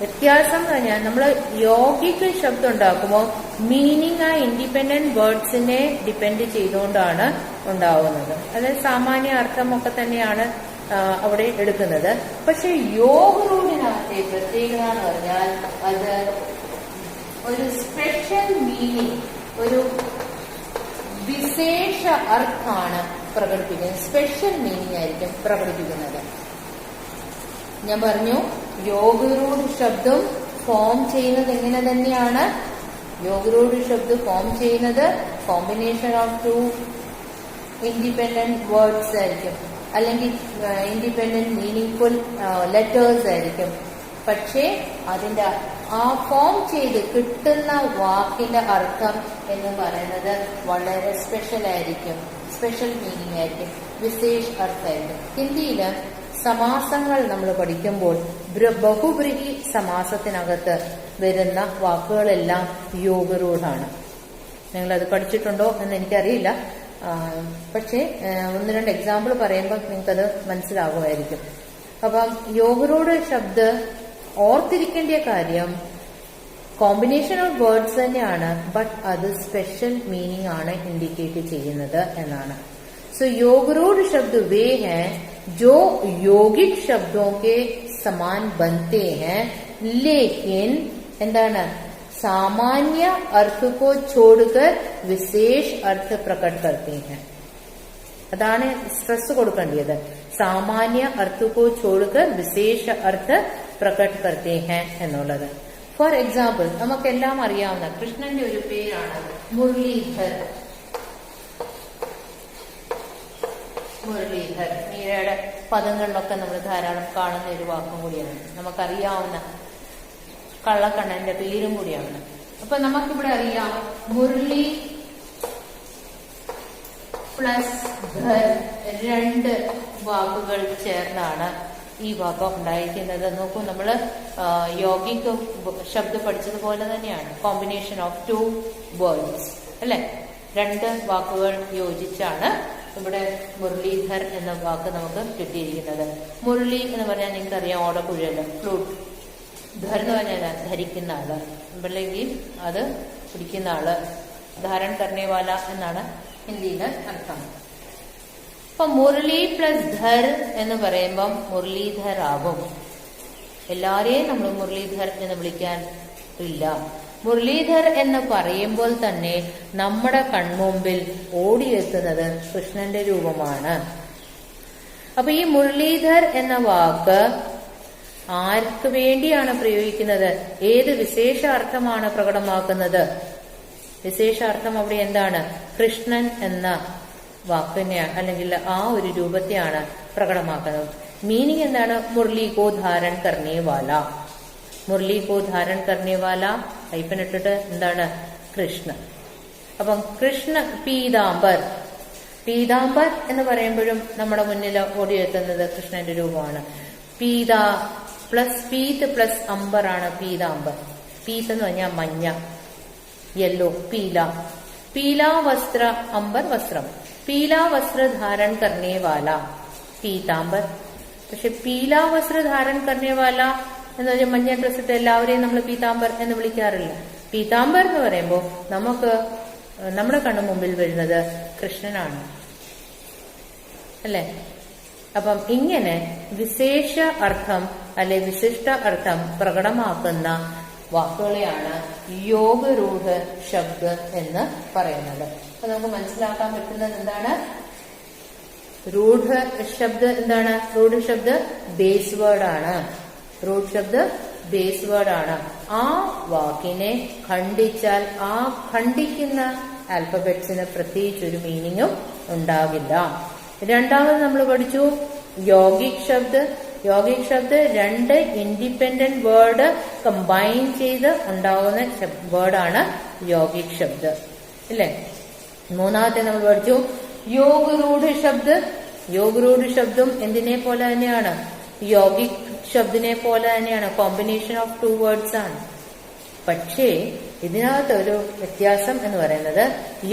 S1: വ്യത്യാസം പറഞ്ഞാൽ നമ്മൾ യൗഗിക് ശബ്ദം ഉണ്ടാക്കുമ്പോൾ മീനിങ് ആ ഇൻഡിപെൻഡന്റ് വേർഡ്സിനെ ഡിപ്പെൻഡ് ചെയ്തുകൊണ്ടാണ് ഉണ്ടാവുന്നത്. അതായത് സാമാന്യ അർത്ഥമൊക്കെ തന്നെയാണ് അവിടെ എടുക്കുന്നത്. പക്ഷെ യോഗരൂഢിനകത്തെ പ്രത്യേകത എന്ന് പറഞ്ഞാൽ അത് ഒരു സ്പെഷ്യൽ മീനിങ്, ഒരു വിശേഷ അർത്ഥാണ് പ്രകടിപ്പിക്കുന്നത്. സ്പെഷ്യൽ മീനിങ് ആയിരിക്കും പ്രകടിപ്പിക്കുന്നത്. ഞാൻ പറഞ്ഞു യോഗരൂഢ ശബ്ദം ഫോം ചെയ്യുന്നത് എങ്ങനെ തന്നെയാണ്? യോഗരൂഢ ശബ്ദം ഫോം ചെയ്യുന്നത് കോമ്പിനേഷൻ ഓഫ് 2 ഇൻഡിപെൻഡന്റ് വേർഡ്സ് ആയിരിക്കും, അല്ലെങ്കിൽ ഇൻഡിപെൻഡന്റ് മീനിങ്ഫുൾ ലെറ്റേഴ്സ് ആയിരിക്കും. പക്ഷേ അതിന്റെ ആ ഫോം ചെയ്ത് കിട്ടുന്ന വാക്കിന്റെ അർത്ഥം എന്ന് പറയുന്നത് വളരെ സ്പെഷ്യൽ ആയിരിക്കും, സ്പെഷ്യൽ മീനിങ് ആയിരിക്കും, വിശേഷ അർത്ഥമായിരിക്കും. ഹിന്ദിയില് സമാസങ്ങൾ നമ്മൾ പഠിക്കുമ്പോൾ ബഹുബ്രീഹി സമാസത്തിനകത്ത് വരുന്ന വാക്കുകളെല്ലാം യോഗരൂഢാണ്. നിങ്ങളത് പഠിച്ചിട്ടുണ്ടോ എന്ന് എനിക്കറിയില്ല. പക്ഷേ 1-2 എക്സാമ്പിൾ പറയുമ്പോൾ നിങ്ങൾക്കത് മനസ്സിലാകുമായിരിക്കും. അപ്പം യോഗരൂഢ ശബ്ദ ഓർത്തിരിക്കേണ്ട കാര്യം കോമ്പിനേഷൻ ഓഫ് വേർഡ്സ് തന്നെയാണ്, ബട്ട് അത് സ്പെഷ്യൽ മീനിങ് ആണ് ഇൻഡിക്കേറ്റ് ചെയ്യുന്നത് എന്നാണ്. सो योगरूढ़ शब्द वे हैं जो यौगिक शब्दों के समान बनते हैं, लेकिन എന്താണ് सामान्य अर्थ को छोड़कर विशेष अर्थ प्रकट करते हैं. അതാണ് സ്ട്രെസ് കൊടുക്കേണ്ടത്. സാമാന്യ അർത്ഥക്കോ ചോടുകർ വിശേഷ അർത്ഥ പ്രകട് കർത്തേ ഹൈ എന്നുള്ളത്. ഫോർ എക്സാമ്പിൾ, നമുക്കെല്ലാം അറിയാവുന്ന കൃഷ്ണന്റെ ഒരു പേരാണ് മുരളീധർ. മുരളീധർ മീരയുടെ പദങ്ങളിലൊക്കെ നമ്മൾ ധാരാളം കാണുന്ന ഒരു വാക്കും കൂടിയാണ്. നമുക്കറിയാവുന്ന കള്ളക്കണ്ണന്റെ പേരും കൂടിയാണ്. അപ്പൊ നമുക്കിവിടെ അറിയാം മുരളി പ്ലസ് ധർ രണ്ട് വാക്കുകൾ ചേർന്നാണ് ഈ വാക്ക് ഉണ്ടായിരിക്കുന്നത്. നോക്കൂ, നമ്മള് യോഗിക് ശബ്ദം പഠിച്ചതുപോലെ തന്നെയാണ്. കോമ്പിനേഷൻ ഓഫ് ടു വേർഡ്സ് അല്ലെ, രണ്ട് വാക്കുകൾ യോജിച്ചാണ് ഇവിടെ മുരളീധർ എന്ന വാക്ക് നമുക്ക് കിട്ടിയിരിക്കുന്നത്. മുരളി എന്ന് പറഞ്ഞാൽ നിങ്ങൾക്ക് അറിയാം, ഓടക്കുഴല്, ഫ്ലൂട്ട്. ധർ എന്ന് പറഞ്ഞാൽ ധരിക്കുന്ന ആള്, അല്ലെങ്കിൽ അത് പിടിക്കുന്ന ആള്. ധാരൺ കർണേവാല എന്നാണ് ഹിന്ദിയിലെ അർത്ഥം. അപ്പൊ മുരളി പ്ലസ് ധർ എന്ന് പറയുമ്പം മുരളീധർ ആവും. എല്ലാരെയും നമ്മൾ മുരളീധർ എന്ന് വിളിക്കാൻ ഇല്ല. മുരളീധർ എന്ന് പറയുമ്പോൾ തന്നെ നമ്മുടെ കൺമുമ്പിൽ ഓടിയെത്തുന്നത് കൃഷ്ണന്റെ രൂപമാണ്. അപ്പൊ ഈ മുരളീധർ എന്ന വാക്ക് ആർക്ക് വേണ്ടിയാണ് പ്രയോഗിക്കുന്നത്? ഏത് വിശേഷാർത്ഥമാണ് പ്രകടമാക്കുന്നത്? വിശേഷാർത്ഥം അവിടെ എന്താണ്? കൃഷ്ണൻ എന്ന വാക്കിനെ അല്ലെങ്കിൽ ആ ഒരു രൂപത്തെയാണ് പ്രകടമാക്കുന്നത്. മീനിങ് എന്താണ്? മുരളി കോ ധാരൺ കർണേവാല. മുരളി കോ ധാരൺ കർണേവാല കൈപ്പനിട്ടിട്ട് എന്താണ്? കൃഷ്ണ. അപ്പം കൃഷ്ണ പീതാംബർ. പീതാംബർ എന്ന് പറയുമ്പോഴും നമ്മുടെ മുന്നിൽ ഓടിയെത്തുന്നത് കൃഷ്ണന്റെ രൂപമാണ്. പീത പ്ലസ് പീത്ത് പ്ലസ് അംബർ ആണ് പീതാംബർ. പീത്ത് എന്ന് പറഞ്ഞാൽ മഞ്ഞ, യെല്ലോ, പീല. പീലാ വസ്ത്ര, അംബർ വസ്ത്രം. പീലാ വസ്ത്ര ധാരൺ കർണേവാല പീതാംബർ. പക്ഷെ പീലാ വസ്ത്ര ധാരൺ കർണേവാല എന്ന് പറഞ്ഞാൽ മഞ്ഞ ഡ്രസ് ഇട്ട് എല്ലാവരെയും നമ്മൾ പീതാംബർ എന്ന് വിളിക്കാറില്ല. പീതാംബർ എന്ന് പറയുമ്പോൾ നമുക്ക് നമ്മുടെ കണ്ണു മുമ്പിൽ വരുന്നത് കൃഷ്ണനാണ് അല്ലെ. അപ്പം ഇങ്ങനെ വിശേഷ അർത്ഥം അല്ലെ വിശിഷ്ട അർത്ഥം പ്രകടമാക്കുന്ന വാക്കുകളെയാണ് യോഗരൂഢ ശബ്ദ എന്ന് പറയുന്നത്. അപ്പൊ നമുക്ക് മനസ്സിലാക്കാൻ പറ്റുന്നത് എന്താണ്? രൂഢ ശബ്ദ എന്താണ്? രൂഢ ശബ്ദ ബേസ് വേർഡ് ആണ്. രൂഢ ശബ്ദ ബേസ് വേർഡ് ആണ്. ആ വാക്കിനെ ഖണ്ഡിച്ചാൽ ആ ഖണ്ഡിക്കുന്ന ആൽഫബറ്റ്സിന് പ്രത്യേകിച്ച് ഒരു മീനിങ്ങും ഉണ്ടാകില്ല. രണ്ടാമത് നമ്മൾ പഠിച്ചു യോഗിക് ശബ്ദ്. യോഗിക് ശബ്ദ് രണ്ട് ഇൻഡിപെൻഡന്റ് വേർഡ് കമ്പൈൻ ചെയ്ത് ഉണ്ടാവുന്ന വേർഡാണ് യോഗിക് ശബ്ദ് അല്ലെ. മൂന്നാമത്തെ നമ്മൾ പഠിച്ചു യോഗരൂഢ ശബ്ദ്. യോഗരൂഢ ശബ്ദം എന്തിനെ പോലെ തന്നെയാണ്? യോഗിക് ശബ്ദിനെ പോലെ തന്നെയാണ്. കോമ്പിനേഷൻ ഓഫ് ടു വേർഡ്സ് ആണ്. പക്ഷേ ഇതിനകത്ത് ഒരു വ്യത്യാസം എന്ന് പറയുന്നത്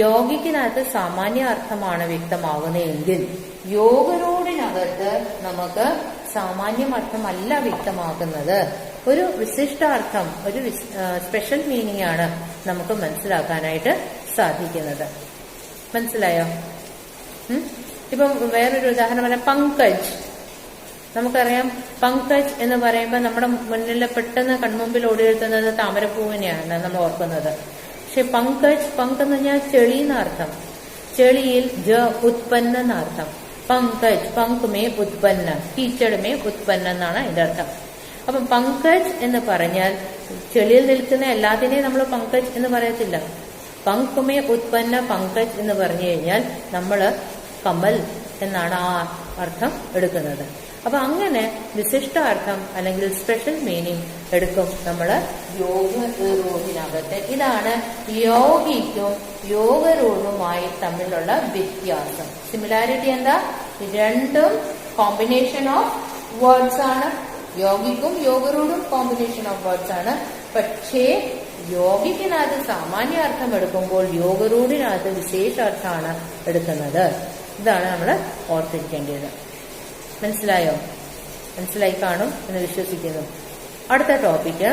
S1: യോഗിക്കിനകത്ത് സാമാന്യ അർത്ഥമാണ് വ്യക്തമാകുന്നതെങ്കിൽ യോഗരൂഢിനകത്ത് നമുക്ക് സാമാന്യം അർത്ഥമല്ല വ്യക്തമാക്കുന്നത്. ഒരു വിശിഷ്ടാർത്ഥം, ഒരു സ്പെഷ്യൽ മീനിങ് ആണ് നമുക്ക് മനസ്സിലാക്കാനായിട്ട് സാധിക്കുന്നത്. മനസ്സിലായോ? ഇപ്പം വേറൊരു ഉദാഹരണം പറയാം. പങ്കജ്. നമുക്കറിയാം പങ്കജ് എന്ന് പറയുമ്പോൾ നമ്മുടെ മുന്നിൽ പെട്ടെന്ന് കൺമുമ്പിൽ ഓടിയെത്തുന്നത് താമരപ്പൂവിനെയാണ് നമ്മൾ ഓർക്കുന്നത്. പക്ഷെ പങ്കജ്, പങ്ക് എന്ന് പറഞ്ഞാൽ ചെളി എന്നർത്ഥം. ചെളിയിൽ ജ ഉത്പന്ന എന്നർത്ഥം. പങ്കജ്, പങ്ക് മേ ഉത്പന്ന, കീച്ചട് മേ ഉത്പന്ന എന്നാണ് അതിന്റെ അർത്ഥം. അപ്പൊ പങ്കജ് എന്ന് പറഞ്ഞാൽ ചെളിയിൽ നിൽക്കുന്ന എല്ലാത്തിനെയും നമ്മൾ പങ്കജ് എന്ന് പറയത്തില്ല. പങ്ക് മേ ഉത്പന്ന പങ്കജ് എന്ന് പറഞ്ഞു കഴിഞ്ഞാൽ നമ്മള് കമൽ എന്നാണ് ആ അർത്ഥം എടുക്കുന്നത്. അപ്പൊ അങ്ങനെ വിശിഷ്ടാർത്ഥം അല്ലെങ്കിൽ സ്പെഷ്യൽ മീനിങ് എടുക്കും നമ്മള് യോഗരൂഢിനകത്ത്. ഇതാണ് യോഗിക്കും യോഗരൂഢുമായി തമ്മിലുള്ള വ്യത്യാസം. സിമിലാരിറ്റി എന്താ? രണ്ടും കോമ്പിനേഷൻ ഓഫ് വേർഡ്സ് ആണ്. യോഗിക്കും യോഗരൂഢും കോമ്പിനേഷൻ ഓഫ് വേർഡ്സ് ആണ്. പക്ഷേ യോഗിക്കിനകത്ത് സാമാന്യ അർത്ഥം എടുക്കുമ്പോൾ യോഗരൂഢിനകത്ത് വിശേഷാർത്ഥമാണ് എടുക്കുന്നത്. ഇതാണ് നമ്മൾ ഓർത്തിരിക്കേണ്ടത്. മനസ്സിലായോ? മനസ്സിലായി കാണും എന്ന് വിശ്വസിക്കുന്നു. അടുത്ത ടോപ്പിക്ക്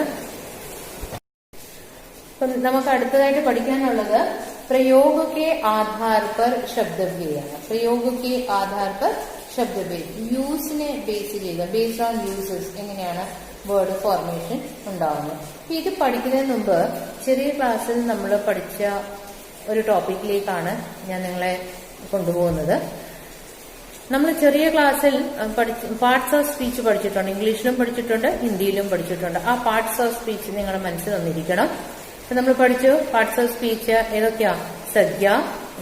S1: നമുക്ക് അടുത്തതായിട്ട് പഠിക്കാനുള്ളത് പ്രयोग के आधार पर शब्दभेദാണ്. പ്രयोग के आधार पर शब्दभेद. യൂസിനെ ബേസ് ചെയ്ത്, ബേസ്ഡ് ഓൺ യൂസസ് എങ്ങനെയാണ് വേർഡ് ഫോർമേഷൻ ഉണ്ടാവുന്നത്. ഇത് പഠിക്കുന്നതിന് മുമ്പ് ചെറിയ ക്ലാസ്സിൽ നമ്മൾ പഠിച്ച ഒരു ടോപ്പിക്കിലേക്കാണ് ഞാൻ നിങ്ങളെ കൊണ്ടുപോകുന്നത്. നമ്മൾ ചെറിയ ക്ലാസ്സിൽ പാർട്സ് ഓഫ് സ്പീച്ച് പഠിച്ചിട്ടുണ്ട്. ഇംഗ്ലീഷിലും പഠിച്ചിട്ടുണ്ട്, ഹിന്ദിയിലും പഠിച്ചിട്ടുണ്ട്. ആ പാർട്സ് ഓഫ് സ്പീച്ച് നിങ്ങളുടെ മനസ്സിൽ തന്നിരിക്കണം. നമ്മൾ പഠിച്ചു പാർട്സ് ഓഫ് സ്പീച്ച് ഏതൊക്കെയാ? സദ്യ,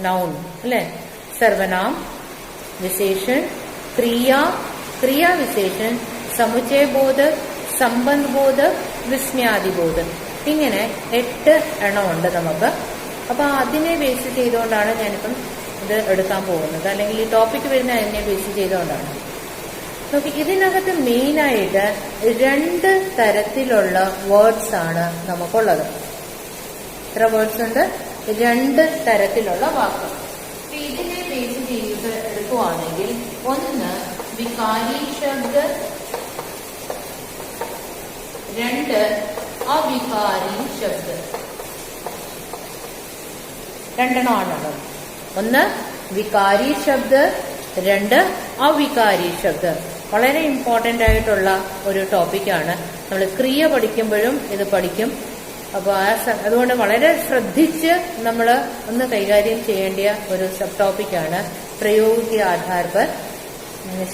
S1: നൗൺ അല്ലെ, സർവനാം, വിശേഷൺ, ക്രിയ, ക്രിയാവിശേഷൻ, സമുച്ചയബോധ, സംബന്ധബോധ, വിസ്മയാദിബോധ. ഇങ്ങനെ 8 എണ്ണമുണ്ട് നമുക്ക്. അപ്പൊ അതിനെ ബേസ് ചെയ്തുകൊണ്ടാണ് ഞാനിപ്പം ഇത് എടുക്കാൻ പോകുന്നത്, അല്ലെങ്കിൽ ഈ ടോപ്പിക് വരുന്ന അതിനെ ബേസ് ചെയ്തുകൊണ്ടാണ്. നോക്കി, ഇതിനകത്ത് മെയിനായിട്ട് 2 തരത്തിലുള്ള വേർഡ്സ് ആണ് നമുക്കുള്ളത്. എത്ര വേർഡ്സ് ഉണ്ട്? 2 തരത്തിലുള്ള വാക്കുകൾ. ഇതിനെ ബേസ് ചെയ്ത് എടുക്കുവാണെങ്കിൽ, ഒന്ന് വികാരി ശബ്ദ, 2 അവികാരി ശബ്ദ. 2 എണ്ണമാണുള്ളത്. ഒന്ന് വികാരി ശബ്ദ, 2 അവികാരി ശബ്ദ. വളരെ ഇമ്പോർട്ടന്റ് ആയിട്ടുള്ള ഒരു ടോപ്പിക്കാണ്. നമ്മൾ ക്രിയ പഠിക്കുമ്പോഴും ഇത് പഠിക്കും. അപ്പൊ അതുകൊണ്ട് വളരെ ശ്രദ്ധിച്ച് നമ്മൾ ഒന്ന് കൈകാര്യം ചെയ്യേണ്ട ഒരു സബ് ടോപ്പിക്കാണ് പ്രയോഗിക ആധാർ പർ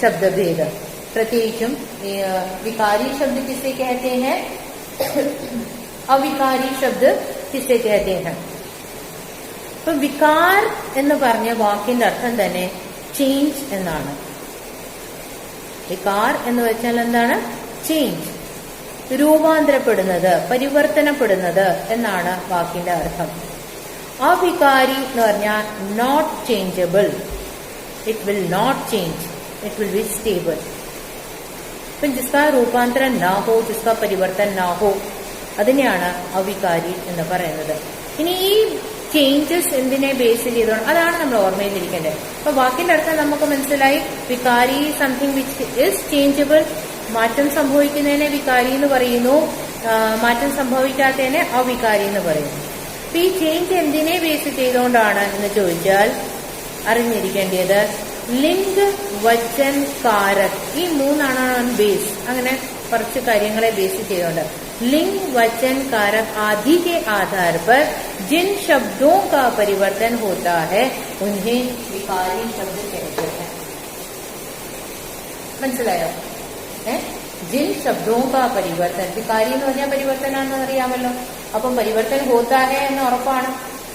S1: ശബ്ദഭേദം. പ്രത്യേകിച്ചും വികാരി ശബ്ദ കിസെ कहते हैं, അവികാരി ശബ്ദ കിസെ कहते हैं. ഇപ്പൊ വികാർ എന്ന് പറഞ്ഞ വാക്കിന്റെ അർത്ഥം തന്നെ ചേഞ്ച് എന്നാണ്. വികാർ എന്ന് വെച്ചാൽ എന്താണ്? ചേഞ്ച്, രൂപാന്തരപ്പെടുന്നത്, പരിവർത്തനപ്പെടുന്നത് എന്നാണ് വാക്കിന്റെ അർത്ഥം. അവികാരി എന്ന് പറഞ്ഞാൽ not changeable, it will not change, it will be stable. ഇപ്പം ജിസ്കാ രൂപാന്തരം നാ ഹോ, ജിസ്കാ പരിവർത്തൻ നാ ഹോ, അതിനെയാണ് അവികാരി എന്ന് പറയുന്നത്. ഇനി ഈ ചേഞ്ചസ് എന്തിനെ ബേസ് ചെയ്തോണം, അതാണ് നമ്മൾ ഓർമ്മയിലിരിക്കേണ്ടത്. അപ്പൊ വാക്കിന്റെ അർത്ഥം നമുക്ക് മനസ്സിലായി. വികാരി സംതിങ് വിച്ച് ഇസ് ചേഞ്ചബിൾ, മാറ്റം സംഭവിക്കുന്നതിനെ വികാരി എന്ന് പറയുന്നു, മാറ്റം സംഭവിക്കാത്തതിനെ അവികാരി എന്ന് പറയുന്നു. അപ്പൊ ഈ ചേഞ്ച് എന്തിനെ ബേസ് ചെയ്തുകൊണ്ടാണ് എന്ന് ചോദിച്ചാൽ അറിഞ്ഞിരിക്കേണ്ടത് ലിംഗ്, വചൻ, കാരക്, ഈ 3 ബേസ്. അങ്ങനെ കുറച്ച് കാര്യങ്ങളെ ബേസ് ചെയ്തുകൊണ്ട് लिंग, वचन, कारक आदि के आधार पर जिन शब्दों का परिवर्तन होता है उन्हें विकारी शब्द कहते हैं. മനസ്സിലായോ? जिन शब्दों का परिवर्तन, विकारी എന്ന് പറഞ്ഞാൽ പരിവർത്തനാണെന്ന് അറിയാമല്ലോ. അപ്പം പരിവർത്തൻ होता है എന്ന് ഉറപ്പാണ്.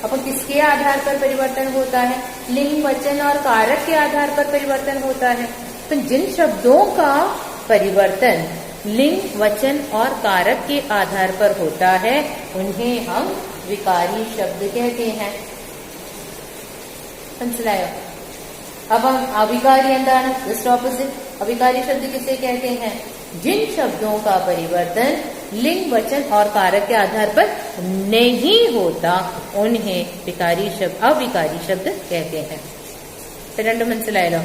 S1: അപ്പം किसके आधार पर परिवर्तन होता है? लिंग, वचन और कारक के आधार पर परिवर्तन होता है. तो जिन शब्दों का परिवर्तन लिंग, वचन और कारक के आधार पर होता है उन्हें हम विकारी शब्द कहते हैं. മനസ്സിലായോ? अब हम अविकारी എന്താണ്? Just opposite. अविकारी शब्द किसे कहते हैं? जिन शब्दों का परिवर्तन लिंग, वचन और कारक के आधार पर नहीं होता उन्हें विकारी शब्द, अविकारी शब्द कहते हैं. तो രണ്ടും മനസ്സിലായല്ലോ.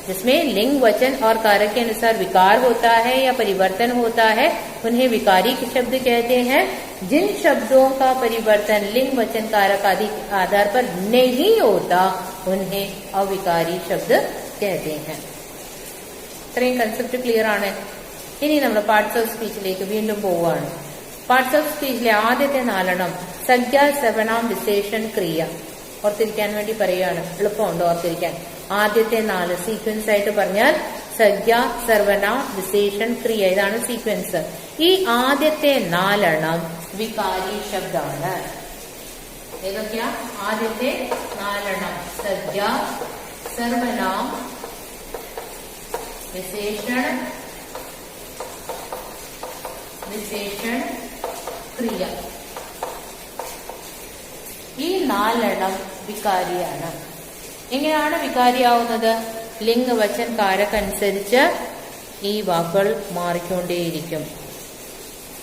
S1: जिसमें लिंग, वचन और कारक के अनुसार विकार होता है या परिवर्तन होता है उन्हें विकारी शब्द कहते हैं. जिन शब्दों का परिवर्तन लिंग, वचन, कारक आदि आधार पर नहीं होता उन्हें अविकारी शब्द कहते हैं. ഇത്രയും കൺസെപ്റ്റ് ക്ലിയർ ആണ്. ഇനി നമ്മൾ പാർട്സ് ഓഫ് സ്പീച്ചിലേക്ക് വീണ്ടും പോവുകയാണ്. പാർട്സ് ഓഫ് സ്പീച്ചിലെ ആദ്യത്തെ 4 സംഖ്യ, സർവനാം, വിശേഷൺ, ക്രിയ. ഓർത്തിരിക്കാൻ വേണ്ടി പറയുകയാണ്, എളുപ്പമുണ്ട് ഓർത്തിരിക്കാൻ. ആദ്യത്തെ 4 സീക്വൻസ് ആയിട്ട് പറഞ്ഞാൽ സംഖ്യ, സർവനാം, വിശേഷൺ, ക്രിയ, ഇതാണ് സീക്വൻസ്. ഈ ആദ്യത്തെ 4 വികാരി ശബ്ദമാണ്. ഏതൊക്കെയാ? ആദ്യത്തെ 4 സംഖ്യ, സർവനാം, വിശേഷൺ, ക്രിയ. ഈ 4 വികാരിയാണ്. എങ്ങനെയാണ് വികാരിയാവുന്നത്? ലിംഗ്, വചൻ, കാരക് അനുസരിച്ച് ഈ വാക്കുകൾ മാറിക്കൊണ്ടേയിരിക്കും.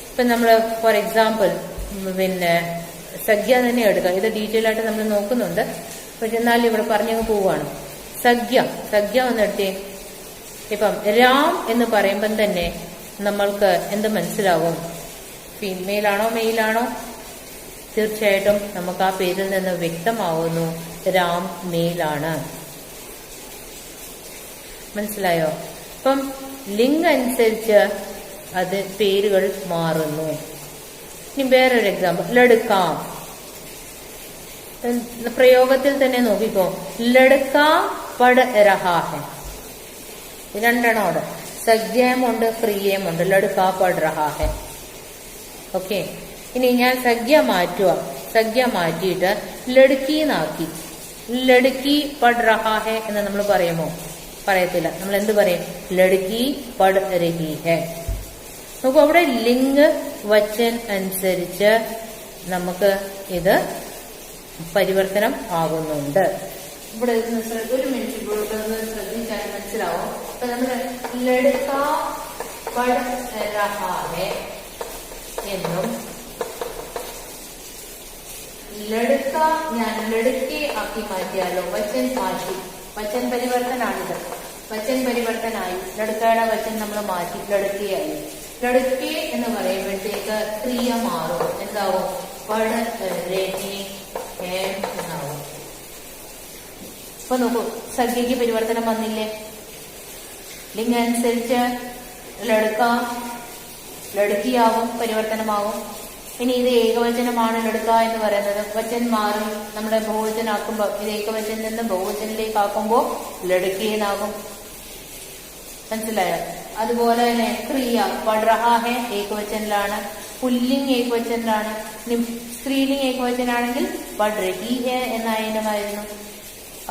S1: ഇപ്പൊ നമ്മൾ ഫോർ എക്സാമ്പിൾ പിന്നെ സംഖ്യ തന്നെ എടുക്കാം. ഇത് ഡീറ്റെയിൽ ആയിട്ട് നമ്മൾ നോക്കുന്നുണ്ട്. പക്ഷെ എന്നാലും ഇവിടെ പറഞ്ഞങ്ങ് പോവാണ്. സംഖ്യ എന്നെടുത്തേ. ഇപ്പം രാം എന്ന് പറയുമ്പം തന്നെ നമ്മൾക്ക് എന്ത് മനസ്സിലാവും? ഫീമെയിലാണോ മെയിലാണോ? തീർച്ചയായിട്ടും നമുക്ക് ആ പേരിൽ നിന്ന് വ്യക്തമാവുന്നു രാം മെയിലാണ്. മനസ്സിലായോ? അപ്പം ലിംഗ് അനുസരിച്ച് അത് പേരുകൾ മാറുന്നു. ഇനി വേറൊരു എക്സാമ്പിൾ, ലടുക്കാം. പ്രയോഗത്തിൽ തന്നെ നോക്കിക്കോ. ലടുക്കാം പട് രഹാ ഹെ. 2 സംഖ്യയുമുണ്ട്, ക്രിയയുമുണ്ട്. ലടുക്കാ പട് രഹാ ഹെ. ഓക്കെ. ഇനി ഞാൻ സംഖ്യ മാറ്റുക. സംഖ്യ മാറ്റിയിട്ട് ലടുക്കീന്നാക്കി. ലടുക്കി പട് രഹാ ഹെ എന്ന് നമ്മൾ പറയുമോ? പറയത്തില്ല. നമ്മൾ എന്ത് പറയും? ലടുക്കി പട് രഹി ഹെ. നോക്കൂ, അവിടെ ലിംഗ്, വചൻ അനുസരിച്ച് നമുക്ക് ഇത് പരിവർത്തനം ആകുന്നുണ്ട്. ഇവിടെ ഒരു മിനിറ്റ് ഇവിടെ ഒന്ന് ശ്രദ്ധിച്ചാൽ മനസ്സിലാവും. അപ്പൊ നമ്മള് ലഡ്ക പഠ രഹാ ഹൈ എന്നും ലഡ്ക ഞാൻ ലഡ്കെ ആക്കി മാറ്റിയാലോ, വചൻ മാറ്റി, വചൻ പരിവർത്തനാണിത്. വചൻ പരിവർത്തനായി, ലഡ്കയുടെ വചൻ നമ്മൾ മാറ്റി ലഡ്കയായി. ലഡ്കെ എന്ന് പറയുമ്പോഴത്തേക്ക് ക്രിയ മാറും. എന്താവും? പഠ രഹേ ഹേ എന്നാവും. അപ്പൊ നോക്കൂ, സംഖ്യക്ക് പരിവർത്തനം വന്നില്ലേ? ലിംഗ അനുസരിച്ച് ലഡ്ക ലഡ്കിയാവും, പരിവർത്തനമാവും. ഇനി ഇത് ഏകവചനമാണ് ലഡ്ക എന്ന് പറയുന്നത്, വചൻ മാറി നമ്മുടെ ബഹുവചനാക്കുമ്പോ ഇത് ഏകവചനിൽ നിന്ന് ബഹുവചനിലേക്ക് ആക്കുമ്പോ ലഡ്കയെന്നാകും. മനസ്സിലായോ? അതുപോലെ തന്നെ ക്രിയ പഠ രഹാ ഹൈ ഏകവചനിലാണ്, പുല്ലിംഗ് ഏകവചനിലാണ്. സ്ത്രീലിംഗ് ഏകവചനാണെങ്കിൽ പഠ രഹി ഹൈ എന്നായിരുന്നു.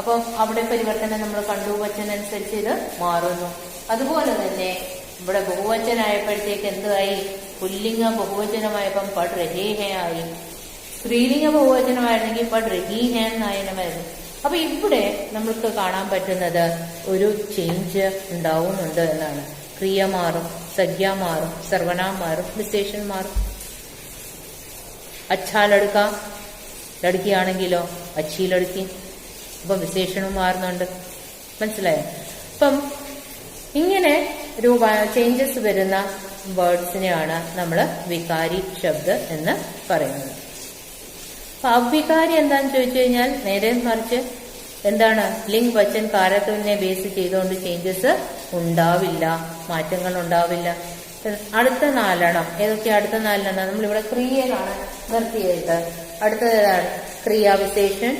S1: അപ്പം അവിടെ പരിവർത്തനം നമ്മൾ കണ്ടു, വചനനുസരിച്ച് ഇത് മാറുന്നു. അതുപോലെ തന്നെ ഇവിടെ ബഹുവചനായപ്പോഴത്തേക്ക് എന്തായി? പുല്ലിംഗ ബഹുവചനമായപ്പം പഠ രഹേ ഹേ ആയി. സ്ത്രീലിംഗ ബഹുവചനമായിരുന്നെങ്കിൽ പഠ രഹി ഹേ എന്നായിരുന്നു. അപ്പൊ ഇവിടെ നമ്മൾക്ക് കാണാൻ പറ്റുന്നത് ഒരു ചേഞ്ച് ഉണ്ടാവുന്നുണ്ട് എന്നാണ്. ക്രിയ മാറും, സംജ്ഞ മാറും, സർവനാം മാറും, വിശേഷൻ മാറും. അച്ഛാ ലഡ്ക ലഡ്കിയാണെങ്കിലോ അച്ഛി ലഡ്കി. അപ്പം വിശേഷണവും മാറുന്നുണ്ട്. മനസ്സിലായോ? അപ്പം ഇങ്ങനെ ചേഞ്ചസ് വരുന്ന വേർഡ്സിനെയാണ് നമ്മൾ വികാരി ശബ്ദ് എന്ന് പറയുന്നത്. അപ്പൊ അവ്വികാരി എന്താന്ന് ചോദിച്ചു കഴിഞ്ഞാൽ നേരെ മറിച്ച് എന്താണ്? ലിംഗ് വചൻ കാരകത്തിനെ ബേസ് ചെയ്തുകൊണ്ട് ചേഞ്ചസ് ഉണ്ടാവില്ല, മാറ്റങ്ങൾ ഉണ്ടാവില്ല. അടുത്ത നാലെണ്ണം ഏതൊക്കെയാ? അടുത്ത നാലെണ്ണം നമ്മളിവിടെ ക്രിയയിലാണ് നിർത്തിയത്. അടുത്തതാണ് ക്രിയാവിശേഷൻ,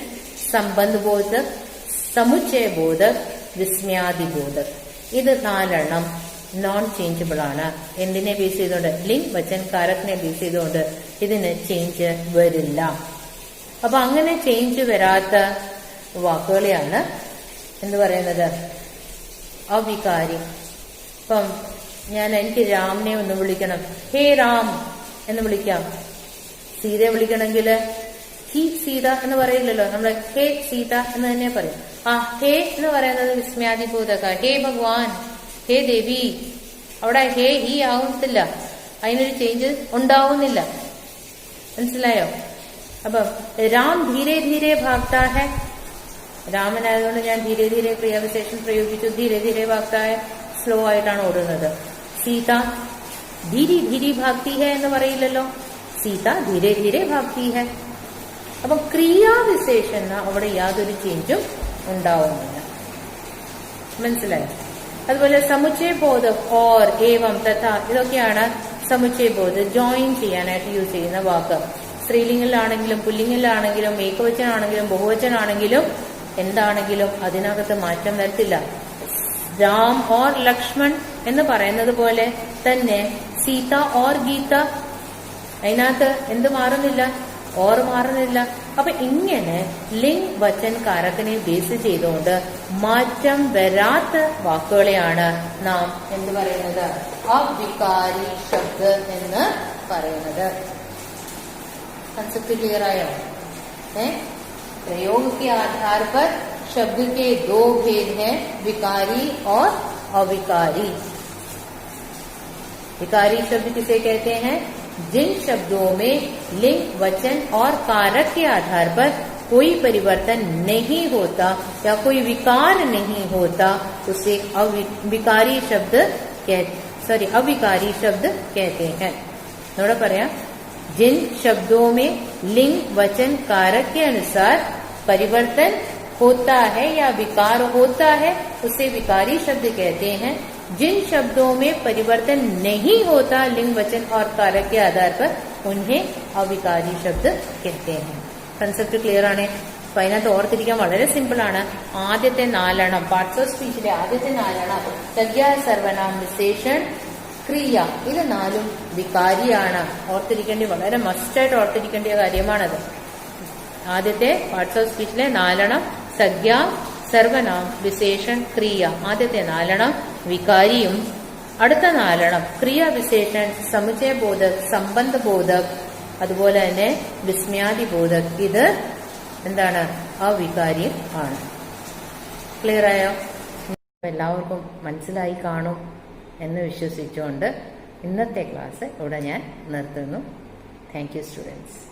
S1: സംബന്ധ ബോധക്, സമുച്ചയ ബോധക്, വിസ്മയാദി ബോധക്. ഇത് നാലെണ്ണം നോൺ ചേഞ്ചബിൾ ആണ്. എന്തിനെ ബേസ് ചെയ്തുകൊണ്ട്? ലിംഗ് വചൻ കാരകത്തിനെ ബേസ് ചെയ്തുകൊണ്ട് ഇതിന് ചേഞ്ച് വരില്ല. അപ്പൊ അങ്ങനെ ചേഞ്ച് വരാത്ത വാക്കുകളെയാണ് എന്ത് പറയുന്നത്? അവികാരി. ഇപ്പം എനിക്ക് രാമിനെ ഒന്ന് വിളിക്കണം, ഹേ രാം എന്ന് വിളിക്കാം. സീതയെ വിളിക്കണമെങ്കിൽ ഹി സീത എന്ന് പറയില്ലല്ലോ, നമ്മള് ഹേ സീത എന്ന് തന്നെ പറയും. ആ ഹേ എന്ന് പറയുന്നത് വിസ്മയാദിബോധക, ഹേ ഭഗവാൻ, ഹേ ദേവി. അവിടെ ഹേ ഹി ആവുന്നില്ല, അതിനൊരു ചേഞ്ച് ഉണ്ടാവുന്നില്ല. മനസ്സിലായോ? അപ്പം രാം ധീരെ ധീരെ ഭാഗ്താ ഹെ, രാമനായതുകൊണ്ട് ഞാൻ ധീരെ ധീരെ ക്രിയാവിശേഷൻ പ്രയോഗിച്ചു. ധീരെ ധീരെ ഭാഗ്താ ഹെ, സ്ലോ ആയിട്ടാണ് ഓടുന്നത്. സീത ധീരി ധീരി ഭാഗ്തി ഹെ എന്ന് പറയില്ലല്ലോ, സീത ധീരെ ധീരെ ഭാഗ്തി ഹെ. അപ്പം ക്രിയാവിശേഷൻ അവിടെ യാതൊരു ചേഞ്ചും ഉണ്ടാവുന്നില്ല. മനസ്സിലായോ? അതുപോലെ സമുച്ചയ ബോധം, ഓർ, ഏവം, തഥ, ഇതൊക്കെയാണ് സമുച്ചയ ബോധം ജോയിൻ ചെയ്യാനായിട്ട് യൂസ് ചെയ്യുന്ന വാക്ക്. സ്ത്രീലിംഗിലാണെങ്കിലും പുല്ലിംഗിലാണെങ്കിലും ഏകവചനാണെങ്കിലും ബഹുവചനാണെങ്കിലും എന്താണെങ്കിലും അതിനകത്ത് മാറ്റം വരത്തില്ല. രാം ഓർ ലക്ഷ്മൺ എന്ന് പറയുന്നത് പോലെ തന്നെ സീത ഓർ ഗീത, അതിനകത്ത് എന്ത് മാറുന്നില്ല? ഓർ മാറുന്നില്ല. അപ്പൊ ഇങ്ങനെ ലിംഗ് വചൻ കാരകനെ ബേസ് ചെയ്തുകൊണ്ട് മാറ്റം വരാത്ത വാക്കുകളെയാണ് നാം എന്ത് പറയുന്നത്? അവികാരി ശബ്ദ് എന്ന് പറയുന്നത്. कंसेप्ट क्लियर आया है? प्रयोग के आधार पर शब्द के दो भेद हैं, विकारी और अविकारी. विकारी शब्द किसे कहते हैं? जिन शब्दों में लिंग वचन और कारक के आधार पर कोई परिवर्तन नहीं होता या कोई विकार नहीं होता, उसे अविकारी शब्द अविकारी शब्द कहते हैं. थोड़ा പറയാ, जिन शब्दों में लिंग वचन कारक के अनुसार परिवर्तन होता है या विकार होता है उसे विकारी शब्द कहते हैं. जिन शब्दों में परिवर्तन नहीं होता लिंग वचन और कारक के आधार पर उन्हें अविकारी शब्द कहते हैं. കൺസെപ്റ്റ് ക്ലിയർ ആണ്? അപ്പൊ അതിനകത്ത് ഓർത്തിരിക്കാൻ വളരെ സിമ്പിൾ ആണ്. ആദ്യത്തെ നാലെണ്ണം പാർട്സ് ഓഫ് സ്പീച്ചിലെ ആദ്യത്തെ നാലെണ്ണം സംജ്ഞ, സർവനാം, വിശേഷൺ, ക്രിയ, ഇത് നാലും വികാരിയാണ്. ഓർത്തിരിക്കേണ്ടി വളരെ മസ്റ്റായിട്ട് ഓർത്തിരിക്കേണ്ട കാര്യമാണത്. ആദ്യത്തെ പാർട്സ് ഓഫ് സ്പീച്ചിലെ നാലെണ്ണം സംജ്ഞ, സർവനാം, വിശേഷൺ, ക്രിയ. ആദ്യത്തെ നാലെണ്ണം വികാരിയും അടുത്ത നാലെണ്ണം ക്രിയ, വിശേഷൺ, സമുച്ചയ ബോധക്, സംബന്ധ ബോധക്, അതുപോലെ തന്നെ വിസ്മയാദിബോധക് ഇത് എന്താണ്? അവികാര്യം ആണ്. ക്ലിയർ ആയോ? എല്ലാവർക്കും മനസ്സിലായി കാണും എന്ന് വിശ്വസിച്ചുകൊണ്ട് ഇന്നത്തെ ക്ലാസ് ഇവിടെ ഞാൻ നിർത്തുന്നു. Thank you students.